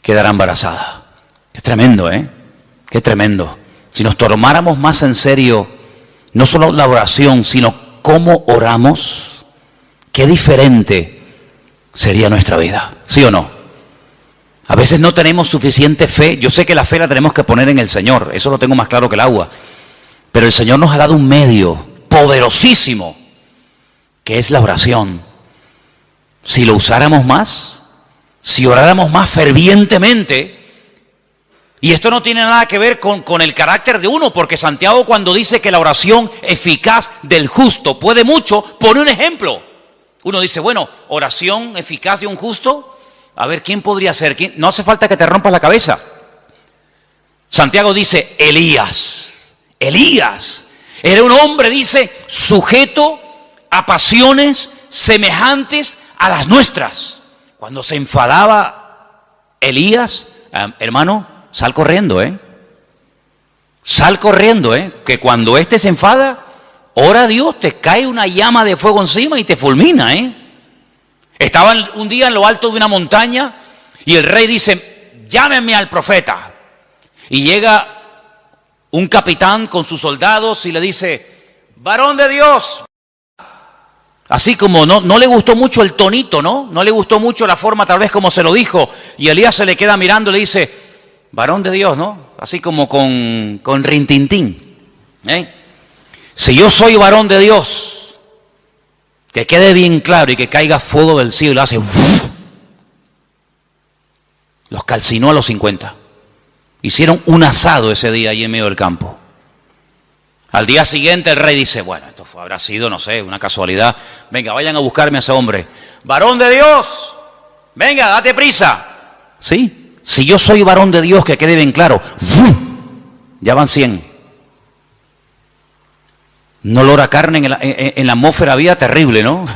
quedará embarazada. Qué tremendo, ¿eh? Qué tremendo. Si nos tomáramos más en serio, no solo la oración, sino cómo oramos, qué diferente sería nuestra vida, ¿sí o no? A veces no tenemos suficiente fe. Yo sé que la fe la tenemos que poner en el Señor, eso lo tengo más claro que el agua. Pero el Señor nos ha dado un medio poderosísimo, que es la oración. Si lo usáramos más, si oráramos más fervientemente, y esto no tiene nada que ver con el carácter de uno, porque Santiago cuando dice que la oración eficaz del justo puede mucho, pone un ejemplo. Uno dice, bueno, oración eficaz de un justo, a ver, ¿quién podría ser? ¿Quién? No hace falta que te rompas la cabeza. Santiago dice, Elías era un hombre, dice, sujeto a pasiones semejantes a las nuestras. Cuando se enfadaba Elías, hermano, sal corriendo, sal corriendo, que cuando éste se enfada, ora a Dios, te cae una llama de fuego encima y te fulmina, Estaban un día en lo alto de una montaña y el rey dice, llámenme al profeta. Y llega un capitán con sus soldados y le dice, varón de Dios. Así como no le gustó mucho el tonito, no le gustó mucho la forma tal vez como se lo dijo. Y Elías se le queda mirando y le dice, varón de Dios, ¿no? Así como con rintintín. Si yo soy varón de Dios, que quede bien claro y que caiga fuego del cielo y hace ¡uf! Los calcinó a los 50. Hicieron un asado ese día allí en medio del campo. Al día siguiente el rey dice, bueno, esto habrá sido, no sé, una casualidad. Venga, vayan a buscarme a ese hombre. Varón de Dios, venga, date prisa. Sí, si yo soy varón de Dios, que quede bien claro, ¡fum! Ya van 100. No olor a carne en la atmósfera había terrible, ¿no?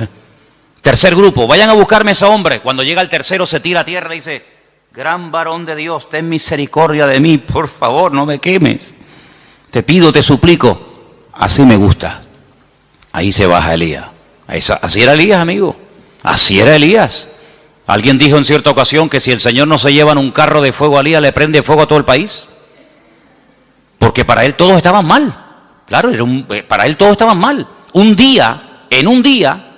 Tercer grupo, vayan a buscarme a ese hombre. Cuando llega el tercero se tira a tierra y dice, gran varón de Dios, ten misericordia de mí, por favor, no me quemes. Te pido, te suplico. Así me gusta. Ahí se baja Elías. Así era Elías, amigo. Así era Elías. Alguien dijo en cierta ocasión que si el Señor no se lleva en un carro de fuego a Elías, le prende fuego a todo el país. Porque para él todos estaban mal. Claro, para él todos estaban mal. En un día,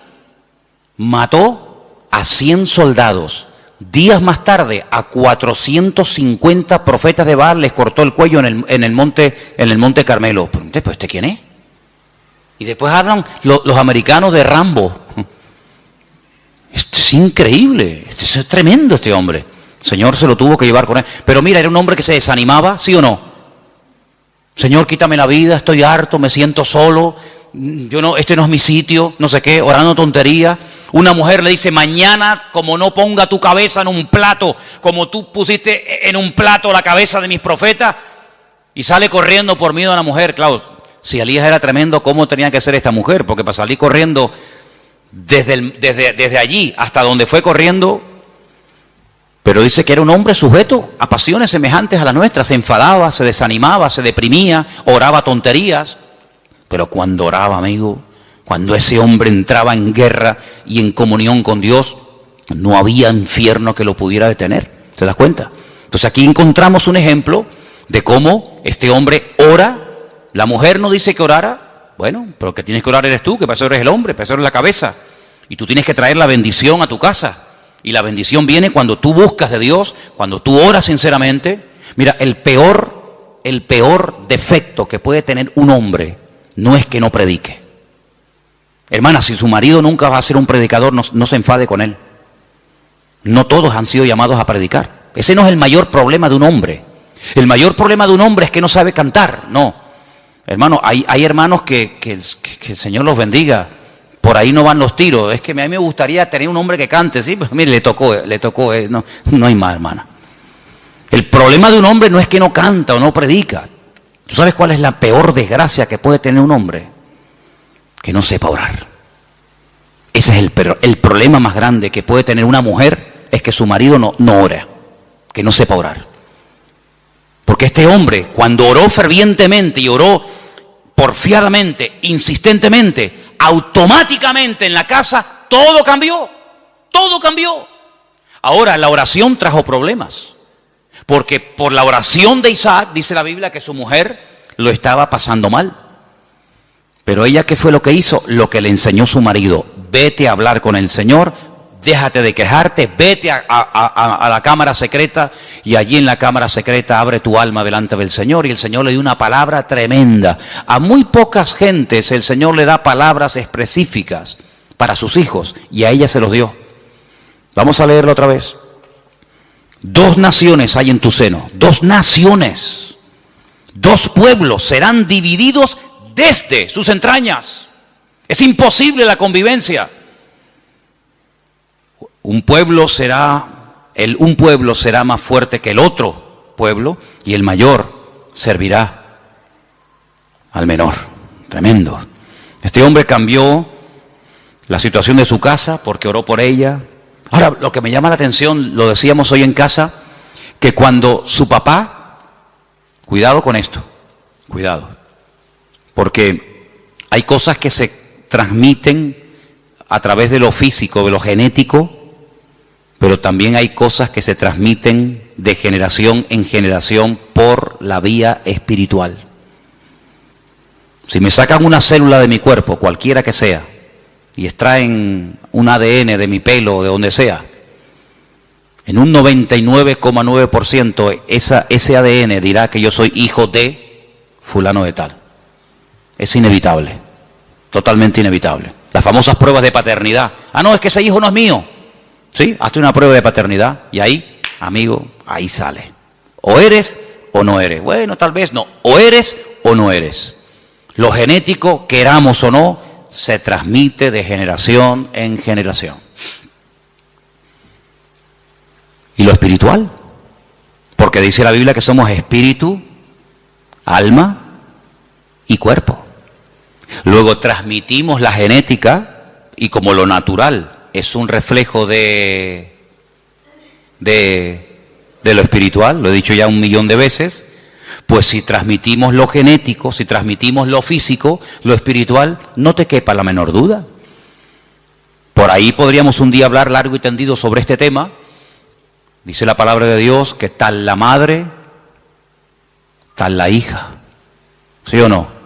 mató a 100 soldados. Días más tarde, a 450 profetas de Baal les cortó el cuello en el monte Carmelo. ¿Pero este quién es? Y después hablan los americanos de Rambo. Esto es increíble, esto es tremendo este hombre. El Señor se lo tuvo que llevar con él. Pero mira, era un hombre que se desanimaba, ¿sí o no? Señor, quítame la vida, estoy harto, me siento solo, este no es mi sitio, no sé qué, orando tontería. Una mujer le dice, mañana como no ponga tu cabeza en un plato, como tú pusiste en un plato la cabeza de mis profetas, y sale corriendo por miedo a la mujer. Claro, si Elías era tremendo, ¿cómo tenía que ser esta mujer? Porque para salir corriendo desde allí hasta donde fue corriendo, pero dice que era un hombre sujeto a pasiones semejantes a las nuestras. Se enfadaba, se desanimaba, se deprimía, oraba tonterías. Pero cuando oraba, amigo, cuando ese hombre entraba en guerra y en comunión con Dios, no había infierno que lo pudiera detener. ¿Te das cuenta? Entonces aquí encontramos un ejemplo de cómo este hombre ora. La mujer no dice que orara. Bueno, pero que tienes que orar eres tú, que para eso eres el hombre, para eso eres la cabeza. Y tú tienes que traer la bendición a tu casa. Y la bendición viene cuando tú buscas de Dios, cuando tú oras sinceramente. Mira, el peor defecto que puede tener un hombre no es que no predique. Hermana, si su marido nunca va a ser un predicador, no se enfade con él. No todos han sido llamados a predicar. Ese no es el mayor problema de un hombre. El mayor problema de un hombre es que no sabe cantar. No, hermano, hay hermanos que el Señor los bendiga. Por ahí no van los tiros. Es que a mí me gustaría tener un hombre que cante, ¿sí? Pues mire, le tocó, no hay más, hermana. El problema de un hombre no es que no canta o no predica. ¿Tú sabes cuál es la peor desgracia que puede tener un hombre? Que no sepa orar. Ese es el problema más grande que puede tener una mujer, es que su marido no ora, que no sepa orar. Porque este hombre, cuando oró fervientemente y oró porfiadamente, insistentemente, automáticamente en la casa todo cambió, todo cambió. Ahora la oración trajo problemas, porque por la oración de Isaac dice la Biblia que su mujer lo estaba pasando mal. Pero ella, ¿qué fue lo que hizo? Lo que le enseñó su marido: vete a hablar con el Señor, déjate de quejarte, vete a la cámara secreta, y allí en la cámara secreta abre tu alma delante del Señor. Y el Señor le dio una palabra tremenda. A muy pocas gentes el Señor le da palabras específicas para sus hijos, y a ella se los dio. Vamos a leerlo otra vez. 2 naciones hay en tu seno, 2 naciones, 2 pueblos serán divididos desde sus entrañas. Es imposible la convivencia. Un pueblo será más fuerte que el otro pueblo, y el mayor servirá al menor. Tremendo. Este hombre cambió la situación de su casa porque oró por ella. Ahora, lo que me llama la atención, lo decíamos hoy en casa, que cuando su papá, cuidado con esto, cuidado, porque hay cosas que se transmiten a través de lo físico, de lo genético, pero también hay cosas que se transmiten de generación en generación por la vía espiritual. Si me sacan una célula de mi cuerpo, cualquiera que sea, y extraen un ADN de mi pelo o de donde sea, en un 99,9% ese ADN dirá que yo soy hijo de fulano de tal. Es inevitable, totalmente inevitable. Las famosas pruebas de paternidad. Ah, no, es que ese hijo no es mío. Sí, hazte una prueba de paternidad y ahí, amigo, ahí sale. O eres o no eres. Bueno, tal vez no. O eres o no eres. Lo genético, queramos o no, se transmite de generación en generación. ¿Y lo espiritual? Porque dice la Biblia que somos espíritu, alma y cuerpo. Luego transmitimos la genética, y como lo natural es un reflejo de lo espiritual, lo he dicho ya 1.000.000 de veces, pues si transmitimos lo genético, si transmitimos lo físico, lo espiritual, no te quepa la menor duda. Por ahí podríamos un día hablar largo y tendido sobre este tema. Dice la palabra de Dios que tal la madre, tal la hija. ¿Sí o no?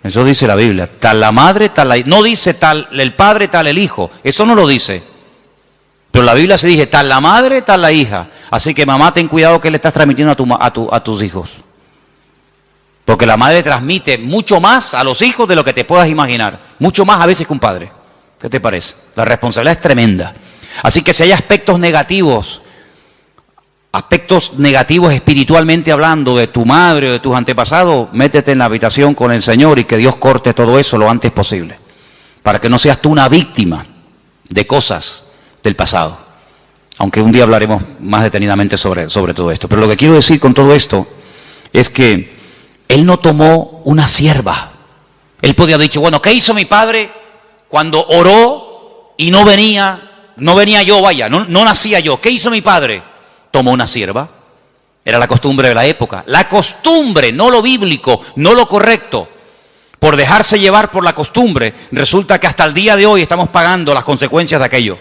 Eso dice la Biblia. Tal la madre, tal la hija. No dice tal el padre, tal el hijo. Eso no lo dice. Pero la Biblia se dice tal la madre, tal la hija. Así que mamá, ten cuidado que le estás transmitiendo a tus hijos. Porque la madre transmite mucho más a los hijos de lo que te puedas imaginar. Mucho más a veces que un padre. ¿Qué te parece? La responsabilidad es tremenda. Así que si hay aspectos negativos espiritualmente hablando de tu madre o de tus antepasados, métete en la habitación con el Señor y que Dios corte todo eso lo antes posible. Para que no seas tú una víctima de cosas del pasado. Aunque un día hablaremos más detenidamente sobre todo esto. Pero lo que quiero decir con todo esto es que él no tomó una sierva. Él podía haber dicho, bueno, ¿qué hizo mi padre cuando oró y no venía yo, vaya, no nacía yo? ¿Qué hizo mi padre? Tomó una sierva. Era la costumbre de la época. La costumbre, no lo bíblico, no lo correcto. Por dejarse llevar por la costumbre, resulta que hasta el día de hoy estamos pagando las consecuencias de aquello.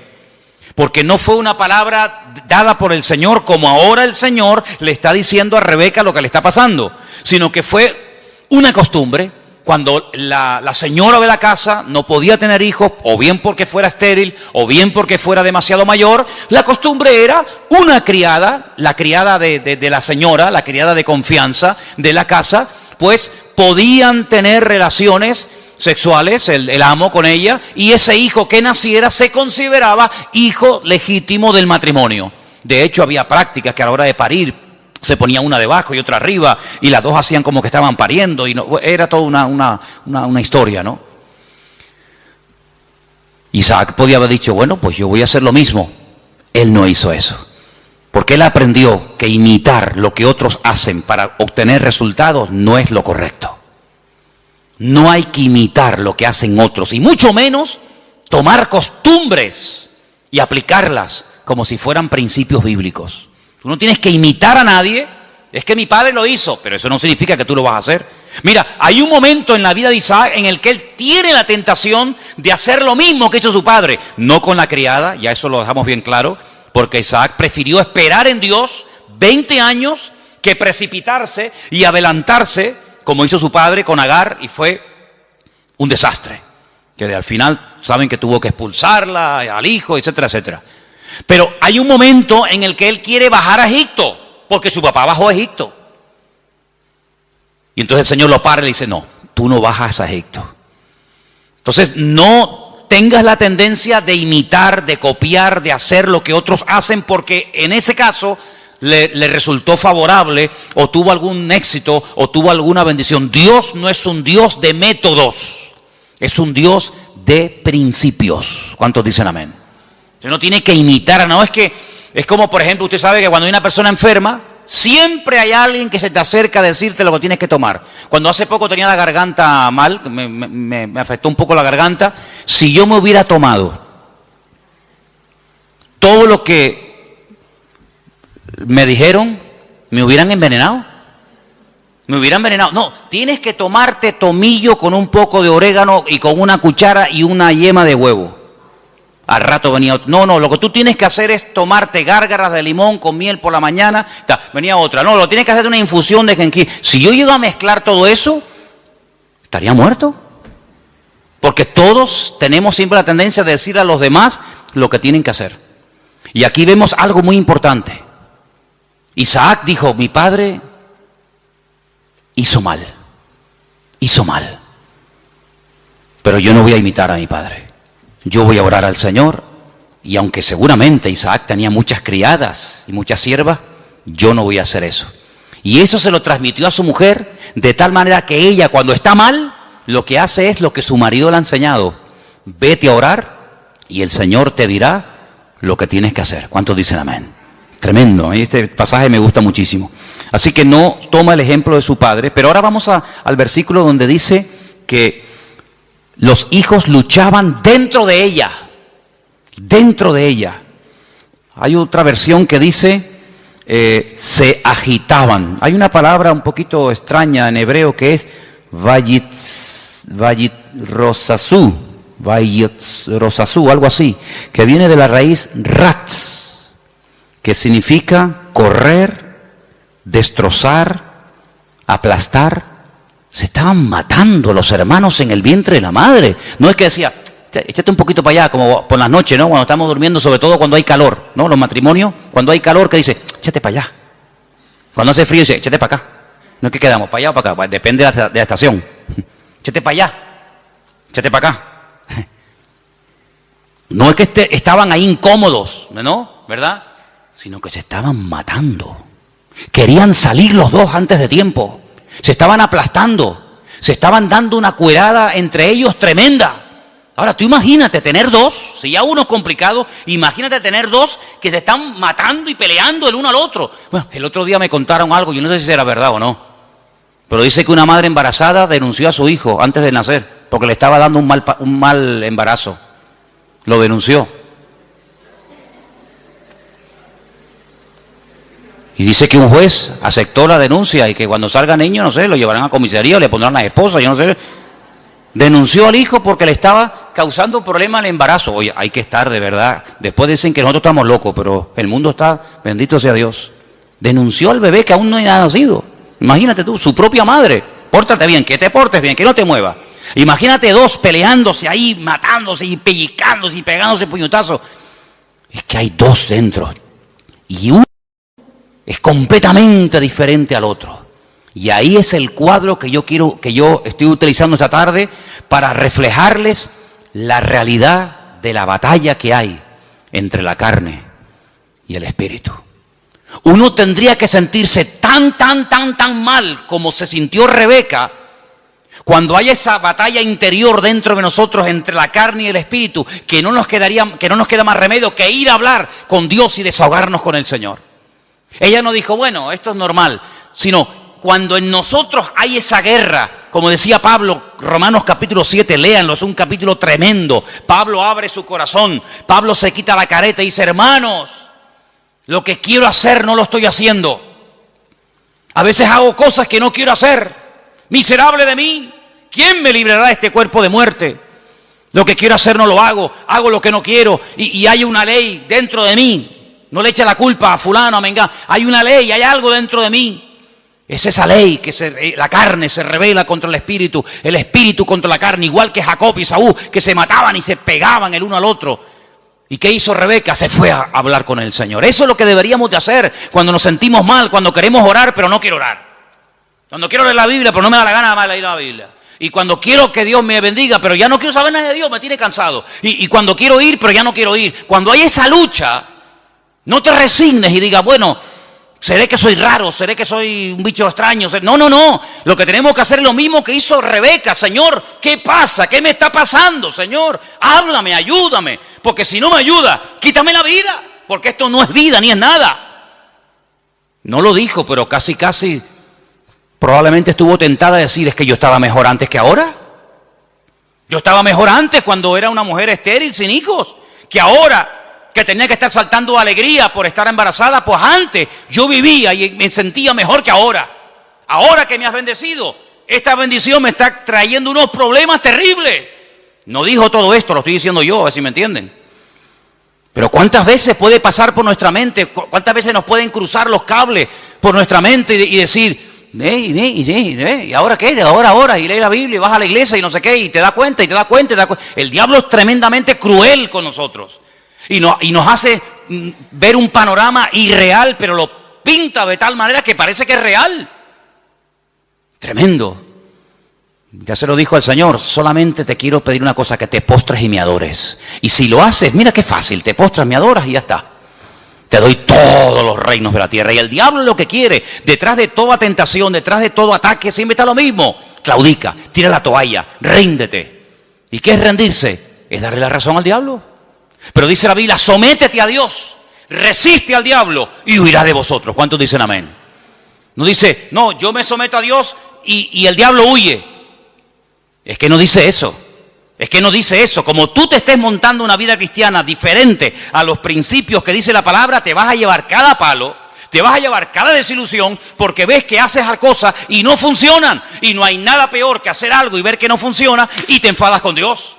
Porque no fue una palabra dada por el Señor, como ahora el Señor le está diciendo a Rebeca lo que le está pasando, sino que fue una costumbre. Cuando la señora de la casa no podía tener hijos, o bien porque fuera estéril, o bien porque fuera demasiado mayor, la costumbre era una criada, la criada de la señora, la criada de confianza de la casa, pues podían tener relaciones sexuales, el amo con ella, y ese hijo que naciera se consideraba hijo legítimo del matrimonio. De hecho, había prácticas que a la hora de parir Se ponía una debajo y otra arriba, y las dos hacían como que estaban pariendo, y no, era toda una historia, ¿no? Isaac podía haber dicho, bueno, pues yo voy a hacer lo mismo. Él no hizo eso, porque él aprendió que imitar lo que otros hacen para obtener resultados no es lo correcto. No hay que imitar lo que hacen otros, y mucho menos tomar costumbres y aplicarlas como si fueran principios bíblicos. Tú no tienes que imitar a nadie. Es que mi padre lo hizo, pero eso no significa que tú lo vas a hacer. Mira, hay un momento en la vida de Isaac en el que él tiene la tentación de hacer lo mismo que hizo su padre. No con la criada, ya eso lo dejamos bien claro, porque Isaac prefirió esperar en Dios 20 años que precipitarse y adelantarse, como hizo su padre con Agar, y fue un desastre. Que al final saben que tuvo que expulsarla, al hijo, etcétera, etcétera. Pero hay un momento en el que él quiere bajar a Egipto, porque su papá bajó a Egipto. Y entonces el Señor lo para y le dice, no, tú no bajas a Egipto. Entonces no tengas la tendencia de imitar, de copiar, de hacer lo que otros hacen, porque en ese caso le resultó favorable, o tuvo algún éxito, o tuvo alguna bendición. Dios no es un Dios de métodos, es un Dios de principios. ¿Cuántos dicen amén? Usted no tiene que imitar, no, es que es como, por ejemplo, usted sabe que cuando hay una persona enferma, siempre hay alguien que se te acerca a decirte lo que tienes que tomar. Cuando hace poco tenía la garganta mal, me afectó un poco la garganta, si yo me hubiera tomado todo lo que me dijeron, me hubieran envenenado. Me hubieran envenenado. No, tienes que tomarte tomillo con un poco de orégano y con una cuchara y una yema de huevo. Al rato venía otro. No, lo que tú tienes que hacer es tomarte gárgaras de limón con miel por la mañana. Venía otra. No, lo tienes que hacer de una infusión de jengibre. Si yo llego a mezclar todo eso, estaría muerto. Porque todos tenemos siempre la tendencia de decir a los demás lo que tienen que hacer. Y aquí vemos algo muy importante. Isaac dijo, mi padre hizo mal. Hizo mal. Pero yo no voy a imitar a mi padre. Yo voy a orar al Señor, y aunque seguramente Isaac tenía muchas criadas y muchas siervas, yo no voy a hacer eso. Y eso se lo transmitió a su mujer, de tal manera que ella, cuando está mal, lo que hace es lo que su marido le ha enseñado. Vete a orar y el Señor te dirá lo que tienes que hacer. ¿Cuántos dicen amén? Tremendo, este pasaje me gusta muchísimo. Así que no toma el ejemplo de su padre, pero ahora vamos al versículo donde dice que los hijos luchaban dentro de ella. Dentro de ella. Hay otra versión que dice se agitaban. Hay una palabra un poquito extraña en hebreo que es vayitrosasú, algo así, que viene de la raíz ratz, que significa correr, destrozar, aplastar. Se estaban matando los hermanos en el vientre de la madre. No es que decía, échate un poquito para allá, como por las noches, ¿no? Cuando estamos durmiendo, sobre todo cuando hay calor, ¿no? Los matrimonios, cuando hay calor, que dice, échate para allá. Cuando hace frío, dice, échate para acá. No es que quedamos, para allá o para acá, depende de la estación. Échate para allá, échate para acá. No es que estaban ahí incómodos, ¿no? ¿Verdad? Sino que se estaban matando. Querían salir los dos antes de tiempo. Se estaban aplastando, se estaban dando una cuerada entre ellos tremenda. Ahora tú imagínate tener dos, si ya uno es complicado, imagínate tener dos que se están matando y peleando el uno al otro. Bueno, el otro día me contaron algo, yo no sé si será verdad o no, pero dice que una madre embarazada denunció a su hijo antes de nacer, porque le estaba dando un mal embarazo. Lo denunció. Y dice que un juez aceptó la denuncia y que cuando salga niño, no sé, lo llevarán a comisaría o le pondrán a la esposa, yo no sé. Denunció al hijo porque le estaba causando problemas al embarazo. Oye, hay que estar de verdad. Después dicen que nosotros estamos locos, pero el mundo está, bendito sea Dios. Denunció al bebé que aún no ha nacido. Imagínate tú, su propia madre. Pórtate bien, que te portes bien, que no te muevas. Imagínate dos peleándose ahí, matándose y pellizcándose y pegándose puñetazos. Es que hay dos dentro. Y uno es completamente diferente al otro. Y ahí es el cuadro que yo estoy utilizando esta tarde para reflejarles la realidad de la batalla que hay entre la carne y el espíritu. Uno tendría que sentirse tan mal como se sintió Rebeca cuando hay esa batalla interior dentro de nosotros entre la carne y el espíritu, que no nos queda más remedio que ir a hablar con Dios y desahogarnos con el Señor. Ella no dijo, bueno, esto es normal, sino cuando en nosotros hay esa guerra, como decía Pablo, Romanos capítulo 7, léanlo, es un capítulo tremendo. Pablo abre su corazón, Pablo se quita la careta y dice, hermanos, lo que quiero hacer no lo estoy haciendo. A veces hago cosas que no quiero hacer. Miserable de mí, ¿quién me librará de este cuerpo de muerte? Lo que quiero hacer no lo hago lo que no quiero, y hay una ley dentro de mí. No le eche la culpa a fulano, a mengano. Hay una ley, hay algo dentro de mí. Es esa ley que la carne se rebela contra el espíritu contra la carne, igual que Jacob y Saúl, que se mataban y se pegaban el uno al otro. ¿Y qué hizo Rebeca? Se fue a hablar con el Señor. Eso es lo que deberíamos de hacer cuando nos sentimos mal, cuando queremos orar pero no quiero orar. Cuando quiero leer la Biblia, pero no me da la gana de leer la Biblia. Y cuando quiero que Dios me bendiga, pero ya no quiero saber nada de Dios, me tiene cansado. Y cuando quiero ir, pero ya no quiero ir. Cuando hay esa lucha, no te resignes y digas, bueno, seré que soy raro, seré que soy un bicho extraño. No. Lo que tenemos que hacer es lo mismo que hizo Rebeca. Señor, ¿qué pasa? ¿Qué me está pasando, Señor? Háblame, ayúdame. Porque si no me ayuda, quítame la vida. Porque esto no es vida ni es nada. No lo dijo, pero casi probablemente estuvo tentada a decir, es que yo estaba mejor antes que ahora. Yo estaba mejor antes cuando era una mujer estéril, sin hijos, que ahora que tenía que estar saltando de alegría por estar embarazada. Pues antes yo vivía y me sentía mejor que ahora. Ahora que me has bendecido, esta bendición me está trayendo unos problemas terribles. No dijo todo esto, lo estoy diciendo yo, a ver si me entienden. Pero ¿cuántas veces puede pasar por nuestra mente? ¿Cuántas veces nos pueden cruzar los cables por nuestra mente y decir, ¿y ahora qué? Ahora, y lee la Biblia y vas a la iglesia y no sé qué, y te das cuenta. El diablo es tremendamente cruel con nosotros y nos hace ver un panorama irreal, pero lo pinta de tal manera que parece que es real. Tremendo. Ya se lo dijo al Señor, solamente te quiero pedir una cosa, que te postres y me adores. Y si lo haces, mira qué fácil, te postras, me adoras y ya está. Te doy todos los reinos de la tierra. Y el diablo lo que quiere, detrás de toda tentación, detrás de todo ataque, siempre está lo mismo. Claudica, tira la toalla, ríndete. ¿Y qué es rendirse? Es darle la razón al diablo. Pero dice la Biblia, sométete a Dios, resiste al diablo y huirá de vosotros. ¿Cuántos dicen amén? No dice, no, yo me someto a Dios y el diablo huye. Es que no dice eso. Como tú te estés montando una vida cristiana diferente a los principios que dice la palabra, te vas a llevar cada palo, te vas a llevar cada desilusión, porque ves que haces cosas y no funcionan. Y no hay nada peor que hacer algo y ver que no funciona y te enfadas con Dios.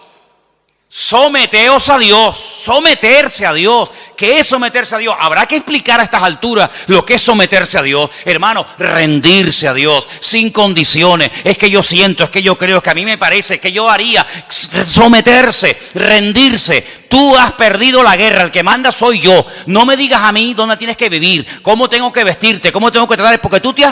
Someteos a Dios, someterse a Dios. ¿Qué es someterse a Dios? Habrá que explicar a estas alturas lo que es someterse a Dios. Hermano, rendirse a Dios, sin condiciones. Es que yo siento, es que yo creo, es que a mí me parece, es que yo haría. Someterse, rendirse. Tú has perdido la guerra, el que manda soy yo. No me digas a mí dónde tienes que vivir, cómo tengo que vestirte, cómo tengo que tratar, porque tú te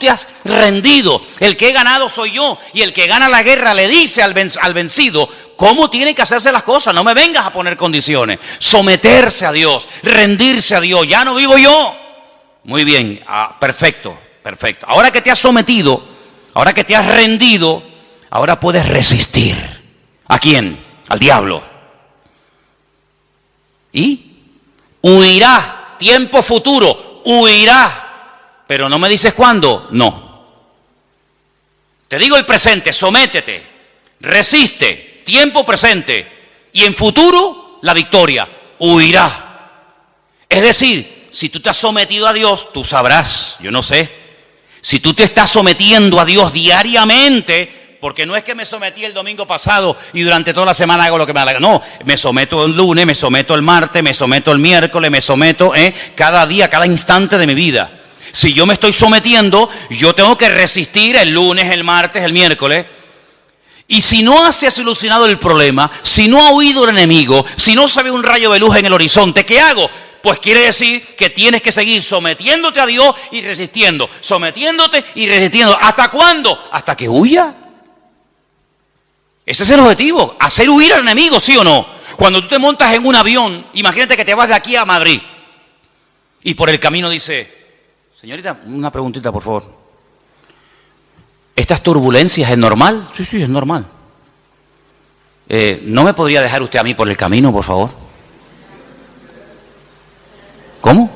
has rendido. El que he ganado soy yo, y el que gana la guerra le dice al vencido cómo tiene que hacerse las cosas. No me vengas a poner condiciones. Someterse a Dios, rendirse a Dios. Ya no vivo yo. Muy bien, perfecto. Ahora que te has sometido, ahora que te has rendido, ahora puedes resistir. ¿A quién? Al diablo. Y huirá, tiempo futuro, huirá. Pero no me dices cuándo, no. Te digo el presente, sométete, resiste, tiempo presente. Y en futuro, la victoria, huirá. Es decir, si tú te has sometido a Dios, tú sabrás, yo no sé. Si tú te estás sometiendo a Dios diariamente, porque no es que me sometí el domingo pasado y durante toda la semana hago lo que me da la gana. No, me someto el lunes, me someto el martes, me someto el miércoles, me someto cada día, cada instante de mi vida. Si yo me estoy sometiendo, yo tengo que resistir el lunes, el martes, el miércoles. Y si no se ha solucionado el problema, si no ha huido el enemigo, si no se ve un rayo de luz en el horizonte, ¿qué hago? Pues quiere decir que tienes que seguir sometiéndote a Dios y resistiendo. Sometiéndote y resistiendo. ¿Hasta cuándo? Hasta que huya. Ese es el objetivo, hacer huir al enemigo, ¿sí o no? Cuando tú te montas en un avión, imagínate que te vas de aquí a Madrid. Y por el camino dice, señorita, una preguntita por favor. ¿Estas turbulencias es normal? Sí, sí, es normal. ¿No me podría dejar usted a mí por el camino, por favor? ¿Cómo?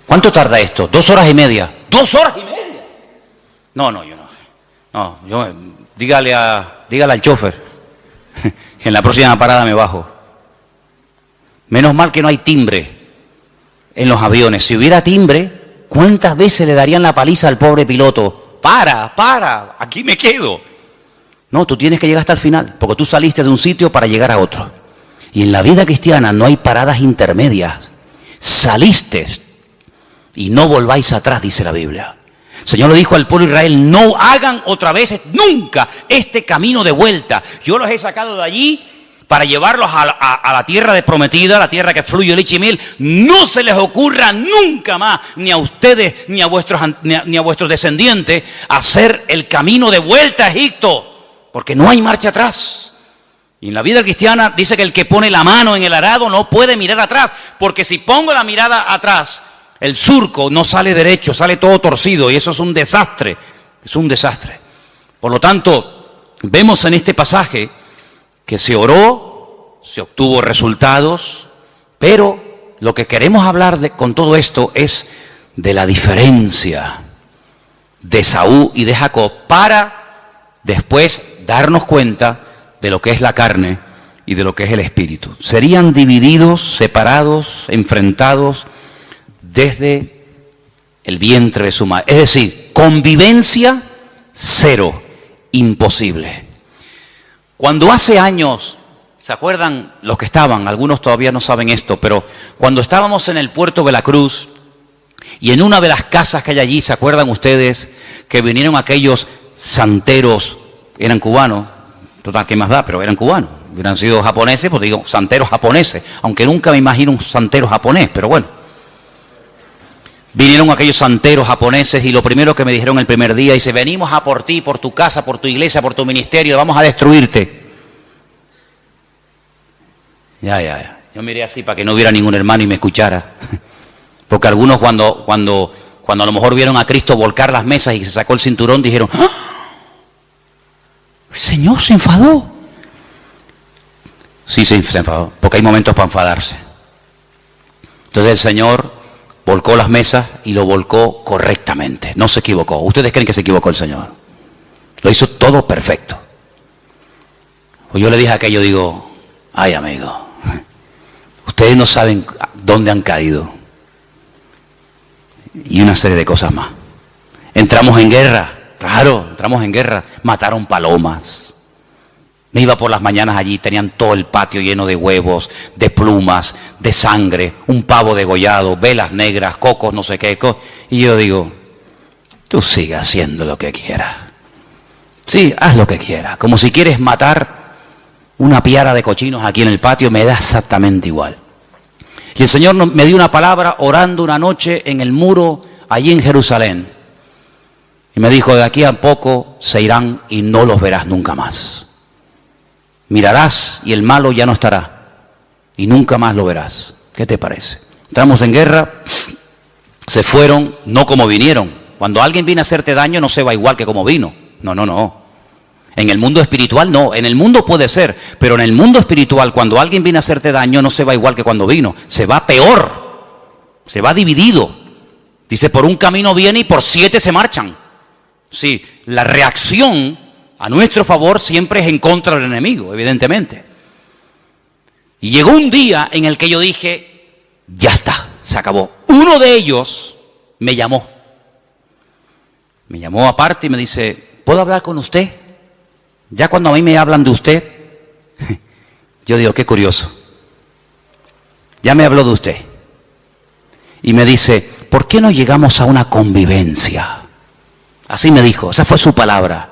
¿Cuánto tarda esto? 2 horas y media. ¿2 horas y media? No, yo no. No, dígale al chofer que en la próxima parada me bajo. Menos mal que no hay timbre en los aviones. Si hubiera timbre, ¿cuántas veces le darían la paliza al pobre piloto? Para, aquí me quedo. No, tú tienes que llegar hasta el final, porque tú saliste de un sitio para llegar a otro. Y en la vida cristiana no hay paradas intermedias. Saliste y no volváis atrás, dice la Biblia. El Señor le dijo al pueblo de Israel, no hagan otra vez nunca este camino de vuelta. Yo los he sacado de allí para llevarlos a la tierra de prometida, la tierra que fluye leche y miel. No se les ocurra nunca más, ni a ustedes, ni a vuestros descendientes, hacer el camino de vuelta a Egipto. Porque no hay marcha atrás. Y en la vida cristiana dice que el que pone la mano en el arado no puede mirar atrás. Porque si pongo la mirada atrás, el surco no sale derecho, sale todo torcido. Y eso es un desastre. Es un desastre. Por lo tanto, vemos en este pasaje que se oró, se obtuvo resultados. Pero lo que queremos hablar con todo esto es de la diferencia de Esaú y de Jacob para después darnos cuenta de lo que es la carne y de lo que es el espíritu. Serían divididos, separados, enfrentados desde el vientre de su madre. Es decir, convivencia cero, imposible. Cuando hace años, ¿se acuerdan los que estaban? Algunos todavía no saben esto, pero cuando estábamos en el puerto de la Cruz y en una de las casas que hay allí, ¿se acuerdan ustedes que vinieron aquellos santeros? Eran cubanos, total, ¿qué más da? Pero eran cubanos. Hubieran sido japoneses, pues digo, santeros japoneses. Aunque nunca me imagino un santero japonés, pero bueno. Vinieron aquellos santeros japoneses y lo primero que me dijeron el primer día, dice, venimos a por ti, por tu casa, por tu iglesia, por tu ministerio, vamos a destruirte. Ya. Yo miré así para que no hubiera ningún hermano y me escuchara. Porque algunos cuando a lo mejor vieron a Cristo volcar las mesas y se sacó el cinturón, dijeron, ¡ah! El Señor se enfadó. Sí, se enfadó, porque hay momentos para enfadarse. Entonces el Señor volcó las mesas y lo volcó correctamente. No se equivocó. ¿Ustedes creen que se equivocó el Señor? Lo hizo todo perfecto. Pues yo le dije a aquello, digo, ay amigo, ustedes no saben dónde han caído. Y una serie de cosas más. Entramos en guerra. Claro, entramos en guerra, mataron palomas. Me iba por las mañanas allí, tenían todo el patio lleno de huevos, de plumas, de sangre, un pavo degollado, velas negras, cocos, no sé qué. Y yo digo, tú sigue haciendo lo que quieras. Sí, haz lo que quieras. Como si quieres matar una piara de cochinos aquí en el patio, me da exactamente igual. Y el Señor me dio una palabra orando una noche en el muro allí en Jerusalén. Y me dijo, de aquí a poco se irán y no los verás nunca más. Mirarás y el malo ya no estará. Y nunca más lo verás. ¿Qué te parece? Entramos en guerra, se fueron, no como vinieron. Cuando alguien viene a hacerte daño no se va igual que como vino. No. En el mundo espiritual no. En el mundo puede ser. Pero en el mundo espiritual cuando alguien viene a hacerte daño no se va igual que cuando vino. Se va peor. Se va dividido. Dice, por un camino viene y por 7 se marchan. Sí, la reacción a nuestro favor siempre es en contra del enemigo, evidentemente. Y llegó un día en el que yo dije, ya está, se acabó. Uno de ellos me llamó aparte y me dice, ¿puedo hablar con usted? Ya cuando a mí me hablan de usted, yo digo, qué curioso. Ya me habló de usted. Y me dice, ¿por qué no llegamos a una convivencia? Así me dijo, esa fue su palabra.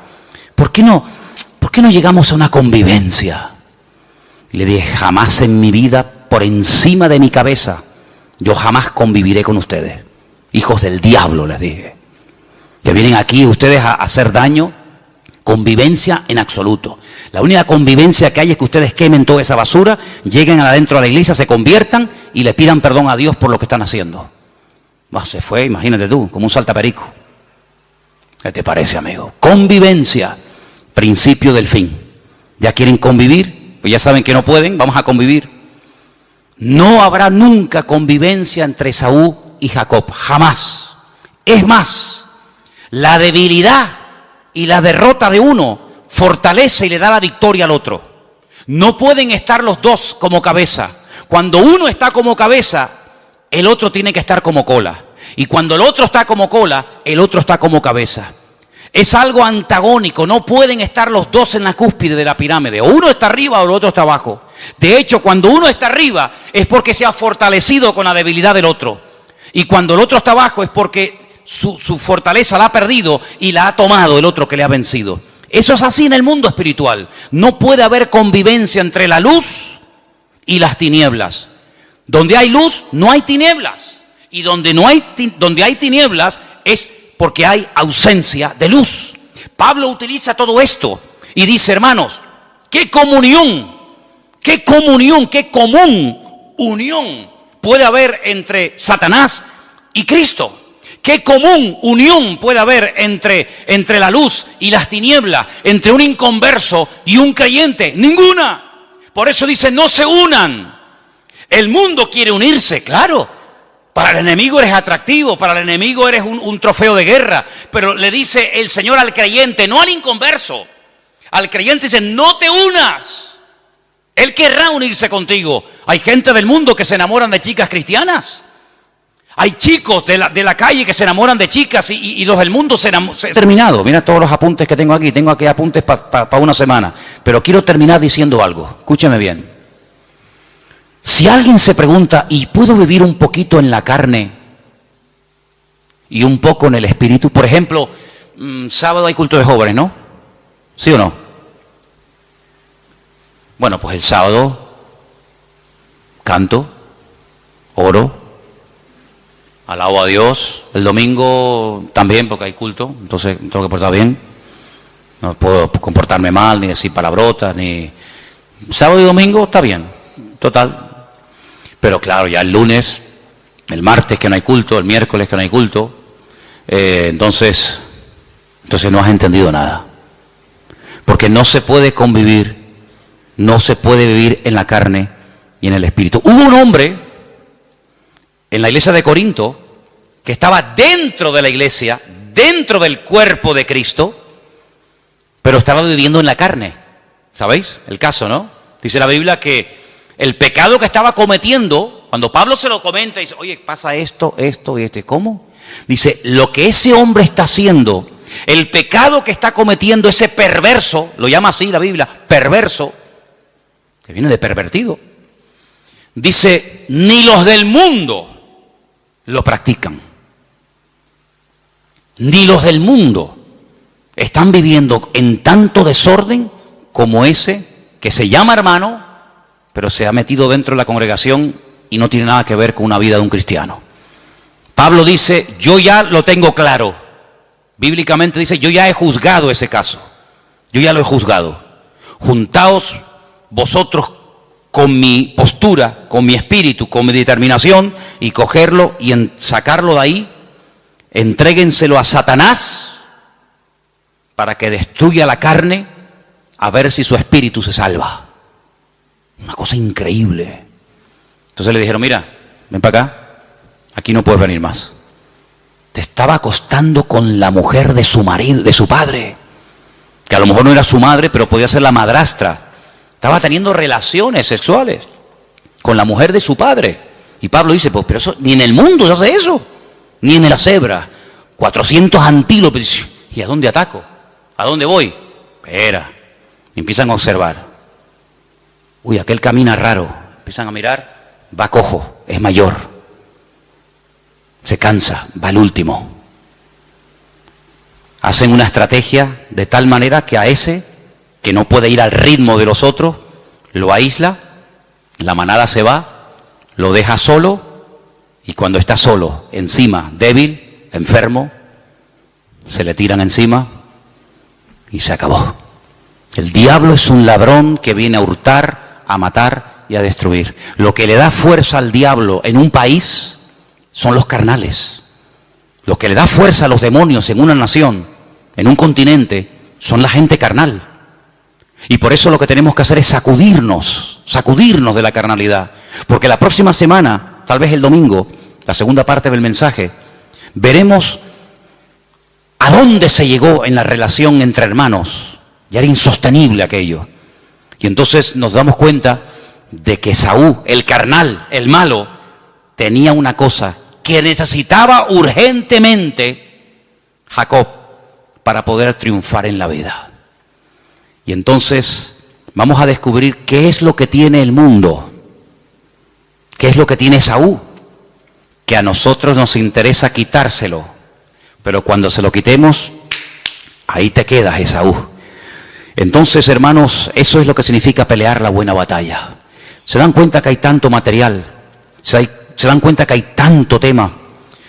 ¿Por qué no llegamos a una convivencia? Y le dije, jamás en mi vida, por encima de mi cabeza, yo jamás conviviré con ustedes. Hijos del diablo, les dije. Que vienen aquí ustedes a hacer daño. Convivencia en absoluto. La única convivencia que hay es que ustedes quemen toda esa basura, lleguen adentro de la iglesia, se conviertan y le pidan perdón a Dios por lo que están haciendo. Se fue, imagínate tú, como un saltaperico. ¿Qué te parece, amigo? Convivencia, principio del fin. ¿Ya quieren convivir? Pues ya saben que no pueden, vamos a convivir. No habrá nunca convivencia entre Esaú y Jacob, jamás. Es más, la debilidad y la derrota de uno fortalece y le da la victoria al otro. No pueden estar los dos como cabeza. Cuando uno está como cabeza, el otro tiene que estar como cola. Y cuando el otro está como cola, el otro está como cabeza. Es algo antagónico, no pueden estar los dos en la cúspide de la pirámide. O uno está arriba o el otro está abajo. De hecho, cuando uno está arriba es porque se ha fortalecido con la debilidad del otro. Y cuando el otro está abajo es porque su fortaleza la ha perdido y la ha tomado el otro que le ha vencido. Eso es así en el mundo espiritual. No puede haber convivencia entre la luz y las tinieblas. Donde hay luz, no hay tinieblas. Y donde hay tinieblas es porque hay ausencia de luz. Pablo utiliza todo esto y dice, hermanos, qué común unión puede haber entre Satanás y Cristo. ¿Qué común unión puede haber entre la luz y las tinieblas, entre un inconverso y un creyente? Ninguna. Por eso dice, no se unan. El mundo quiere unirse, claro. Para el enemigo eres atractivo, para el enemigo eres un trofeo de guerra. Pero le dice el Señor al creyente, no al inconverso. Al creyente dice, no te unas. Él querrá unirse contigo. Hay gente del mundo que se enamoran de chicas cristianas. Hay chicos de la calle que se enamoran de chicas y los del mundo se enamoran. He terminado, mira todos los apuntes que tengo aquí. Tengo aquí apuntes para una semana. Pero quiero terminar diciendo algo. Escúcheme bien. Si alguien se pregunta, ¿y puedo vivir un poquito en la carne y un poco en el espíritu? Por ejemplo, sábado hay culto de jóvenes, ¿no? ¿Sí o no? Bueno, pues el sábado canto, oro, alabo a Dios. El domingo también, porque hay culto, entonces tengo que portar bien. No puedo comportarme mal, ni decir palabrotas, ni... Sábado y domingo está bien, total. Pero claro, ya el lunes, el martes que no hay culto, el miércoles que no hay culto, entonces no has entendido nada. Porque no se puede convivir, no se puede vivir en la carne y en el espíritu. Hubo un hombre en la iglesia de Corinto que estaba dentro de la iglesia, dentro del cuerpo de Cristo, pero estaba viviendo en la carne. ¿Sabéis? El caso, ¿no? Dice la Biblia que el pecado que estaba cometiendo, cuando Pablo se lo comenta, dice, oye, pasa esto y esto. ¿Cómo? Dice, lo que ese hombre está haciendo, el pecado que está cometiendo ese perverso, lo llama así la Biblia, perverso, que viene de pervertido. Dice, ni los del mundo lo practican. Ni los del mundo están viviendo en tanto desorden como ese que se llama hermano, pero se ha metido dentro de la congregación y no tiene nada que ver con una vida de un cristiano. Pablo dice, yo ya lo tengo claro. Bíblicamente dice, yo ya he juzgado ese caso. Yo ya lo he juzgado. Juntaos vosotros con mi postura, con mi espíritu, con mi determinación y cogerlo y sacarlo de ahí. Entréguenselo a Satanás para que destruya la carne a ver si su espíritu se salva. Una cosa increíble. Entonces le dijeron, mira, ven para acá, aquí no puedes venir más. Te estaba acostando con la mujer de su marido, de su padre, que a lo mejor no era su madre, pero podía ser la madrastra. Estaba teniendo relaciones sexuales con la mujer de su padre. Y Pablo dice, pues pero eso, ni en el mundo se hace eso, ni en la cebra. 400 antílopes. ¿Y a dónde ataco? ¿A dónde voy? Espera. Empiezan a observar. Uy, aquel camina raro. Empiezan a mirar, va cojo, es mayor. Se cansa, va el último. Hacen una estrategia de tal manera que a ese, que no puede ir al ritmo de los otros, lo aísla, la manada se va, lo deja solo, y cuando está solo, encima, débil, enfermo, se le tiran encima y se acabó. El diablo es un ladrón que viene a hurtar, a matar y a destruir. Lo que le da fuerza al diablo en un país son los carnales. Lo que le da fuerza a los demonios en una nación, en un continente, son la gente carnal. Y por eso lo que tenemos que hacer es sacudirnos de la carnalidad. Porque la próxima semana, tal vez el domingo, la segunda parte del mensaje, veremos a dónde se llegó en la relación entre hermanos. Ya era insostenible aquello. Y entonces nos damos cuenta de que Esaú, el carnal, el malo, tenía una cosa que necesitaba urgentemente Jacob para poder triunfar en la vida. Y entonces vamos a descubrir qué es lo que tiene el mundo, qué es lo que tiene Esaú, que a nosotros nos interesa quitárselo, pero cuando se lo quitemos, ahí te quedas, Esaú. Entonces, hermanos, eso es lo que significa pelear la buena batalla. Se dan cuenta que hay tanto material, se dan cuenta que hay tanto tema,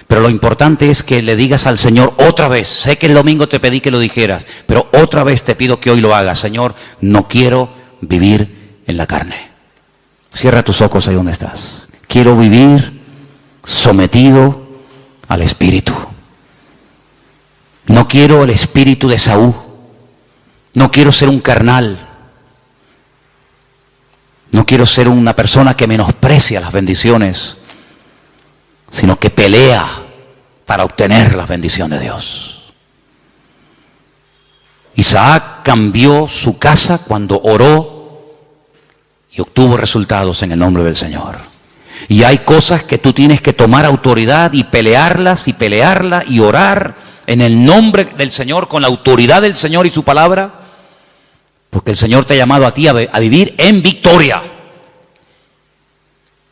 pero lo importante es que le digas al Señor otra vez. Sé que el domingo te pedí que lo dijeras, pero otra vez te pido que hoy lo hagas. Señor, no quiero vivir en la carne. Cierra tus ojos ahí donde estás. Quiero vivir sometido al Espíritu. No quiero el espíritu de Esaú. No quiero ser un carnal. No quiero ser una persona que menosprecia las bendiciones, sino que pelea para obtener la bendición de Dios. Isaac cambió su casa cuando oró y obtuvo resultados en el nombre del Señor. Y hay cosas que tú tienes que tomar autoridad y pelearlas y orar en el nombre del Señor, con la autoridad del Señor y su palabra, porque el Señor te ha llamado a ti a vivir en victoria.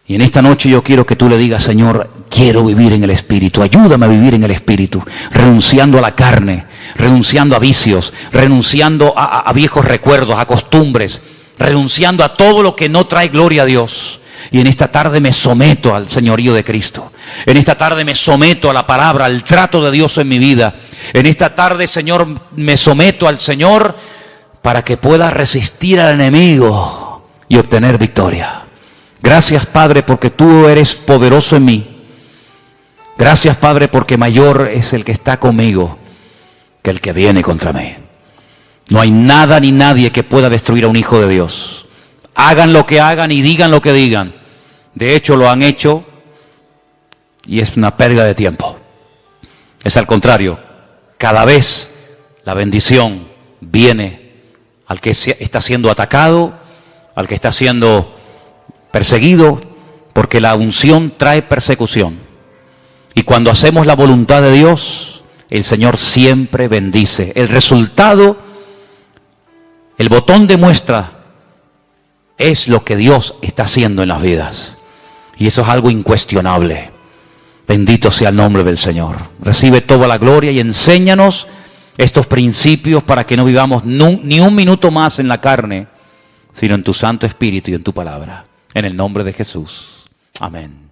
Y en esta noche yo quiero que tú le digas: Señor, quiero vivir en el Espíritu, ayúdame a vivir en el Espíritu, renunciando a la carne, renunciando a vicios, renunciando a viejos recuerdos, a costumbres, renunciando a todo lo que no trae gloria a Dios. Y en esta tarde me someto al señorío de Cristo. En esta tarde me someto a la palabra, al trato de Dios en mi vida. En esta tarde, Señor, me someto al Señor para que pueda resistir al enemigo y obtener victoria. Gracias, Padre, porque tú eres poderoso en mí. Gracias, Padre, porque mayor es el que está conmigo que el que viene contra mí. No hay nada ni nadie que pueda destruir a un hijo de Dios. Hagan lo que hagan y digan lo que digan. De hecho, lo han hecho y es una pérdida de tiempo. Es al contrario. Cada vez la bendición viene al que está siendo atacado, al que está siendo perseguido, porque la unción trae persecución. Y cuando hacemos la voluntad de Dios, el Señor siempre bendice. El resultado, el botón de muestra, es lo que Dios está haciendo en las vidas. Y eso es algo incuestionable. Bendito sea el nombre del Señor. Recibe toda la gloria y enséñanos estos principios para que no vivamos ni un minuto más en la carne, sino en tu Santo Espíritu y en tu palabra. En el nombre de Jesús. Amén.